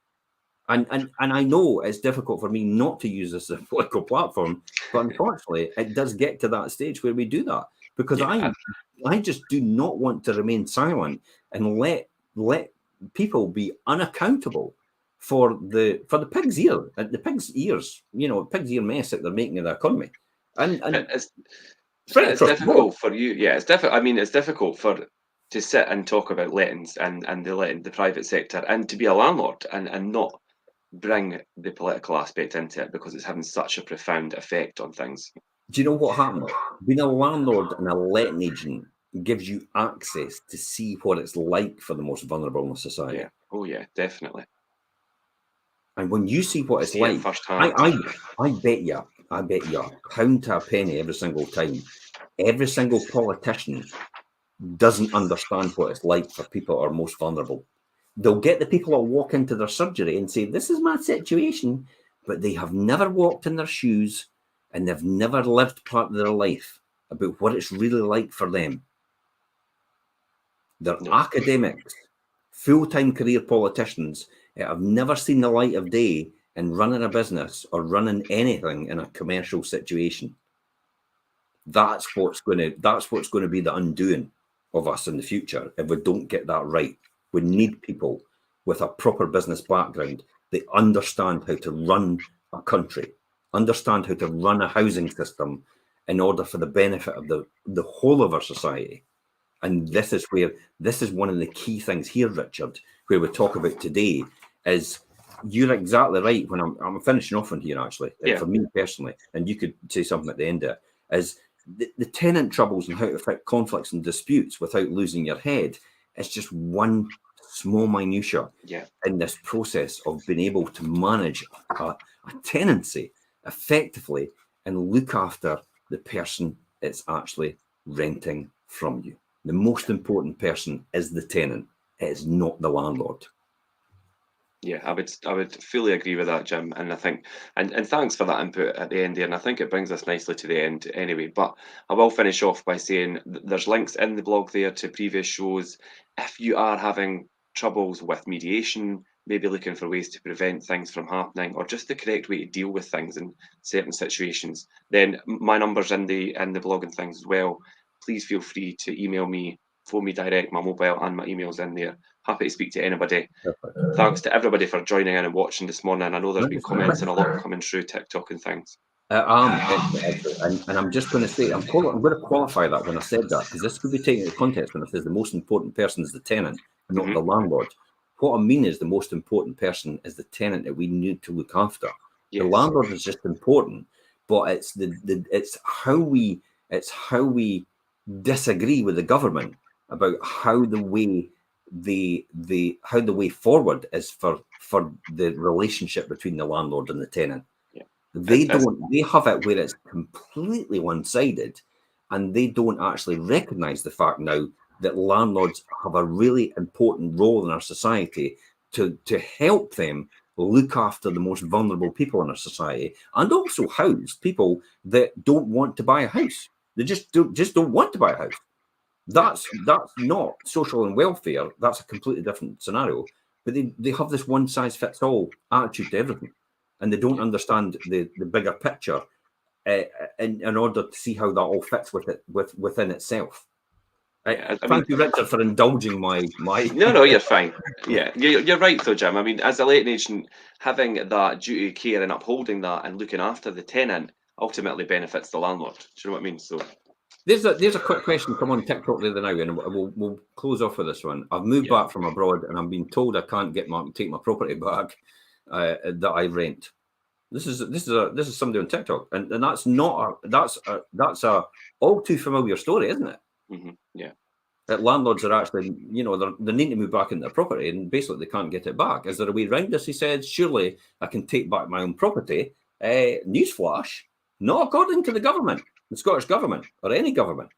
And I know it's difficult for me not to use this as a political platform, but unfortunately, it does get to that stage where we do that because I just do not want to remain silent and let people be unaccountable for the pig's ear, the pig's ears, pig's ear mess that they're making in the economy. And it's difficult for you. Yeah, it's difficult. I mean, it's difficult to sit and talk about lettings and the private sector and to be a landlord and not bring the political aspect into it because it's having such a profound effect on things. Do you know what happens? Being a landlord and a letting agent gives you access to see what it's like for the most vulnerable in society. Yeah. Oh yeah, definitely. And when you see what it's like, I bet you a pound to a penny every single time. Every single politician doesn't understand what it's like for people who are most vulnerable. They'll get the people that walk into their surgery and say, "This is my situation," but they have never walked in their shoes and they've never lived part of their life about what it's really like for them. They're academics, full-time career politicians that have never seen the light of day in running a business or running anything in a commercial situation. That's what's going to be the undoing of us in the future if we don't get that right. We need people with a proper business background. They understand how to run a country, understand how to run a housing system in order for the benefit of the whole of our society. And this is one of the key things here, Richard, where we talk about today is you're exactly right. When I'm finishing off on here, actually, for me personally, and you could say something at the end of it, is the tenant troubles and how to fix conflicts and disputes without losing your head. It's just one small minutia in this process of being able to manage a tenancy effectively and look after the person that's actually renting from you. The most important person is the tenant. It is not the landlord. Yeah, I would fully agree with that, Jim. And I think, and thanks for that input at the end there. And I think it brings us nicely to the end anyway. But I will finish off by saying there's links in the blog there to previous shows. If you are having troubles with mediation, maybe looking for ways to prevent things from happening, or just the correct way to deal with things in certain situations, then my number's in the blog and things as well. Please feel free to email me, phone me direct, my mobile and my email's in there. Happy to speak to anybody. Perfect. Thanks to everybody for joining in and watching this morning. I know there's been comments and a lot coming through TikTok and things. And I'm just going to say, I'm going to qualify that when I said that, because this could be taken into context when it says the most important person is the tenant, not the landlord. What I mean is the most important person is the tenant that we need to look after. Yes. The landlord is just important, but it's how we disagree with the government about how the way forward is for the relationship between the landlord and the tenant. They have it where it's completely one-sided, and they don't actually recognize the fact now that landlords have a really important role in our society to help them look after the most vulnerable people in our society, and also house people that don't want to buy a house. They just don't want to buy a house. That's not social and welfare. That's a completely different scenario. But they have this one-size-fits-all attitude to everything. And they don't understand the bigger picture in order to see how that all fits within itself. Thank you, Richard, for indulging my. No, you're fine. Yeah, you're right though, Jim. I mean, as a letting agent, having that duty of care and upholding that and looking after the tenant ultimately benefits the landlord. Do you know what I mean? So there's a quick question come on TikTok the other now, and we'll close off with this one. I've moved back from abroad, and I'm being told I can't take my property back that I rent. This is somebody on TikTok, and that's not that's a all too familiar story, isn't it? Yeah. That landlords are actually, they need to move back into their property, and basically they can't get it back. Is there a way around this? He said, surely I can take back my own property. Newsflash, not according to the government, the Scottish government, or any government.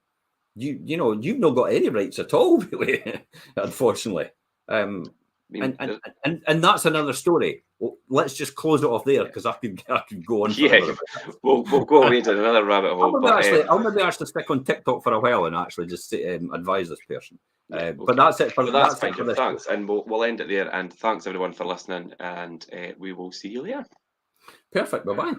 You've not got any rights at all, really, unfortunately. And that's another story. Well, let's just close it off there, because I could go on. Yeah, we'll go away to another rabbit hole. I'll maybe actually stick on TikTok for a while and actually just advise this person. But that's it. That's fine. Thanks, and we'll end it there. And thanks everyone for listening. And we will see you later. Perfect. Bye bye.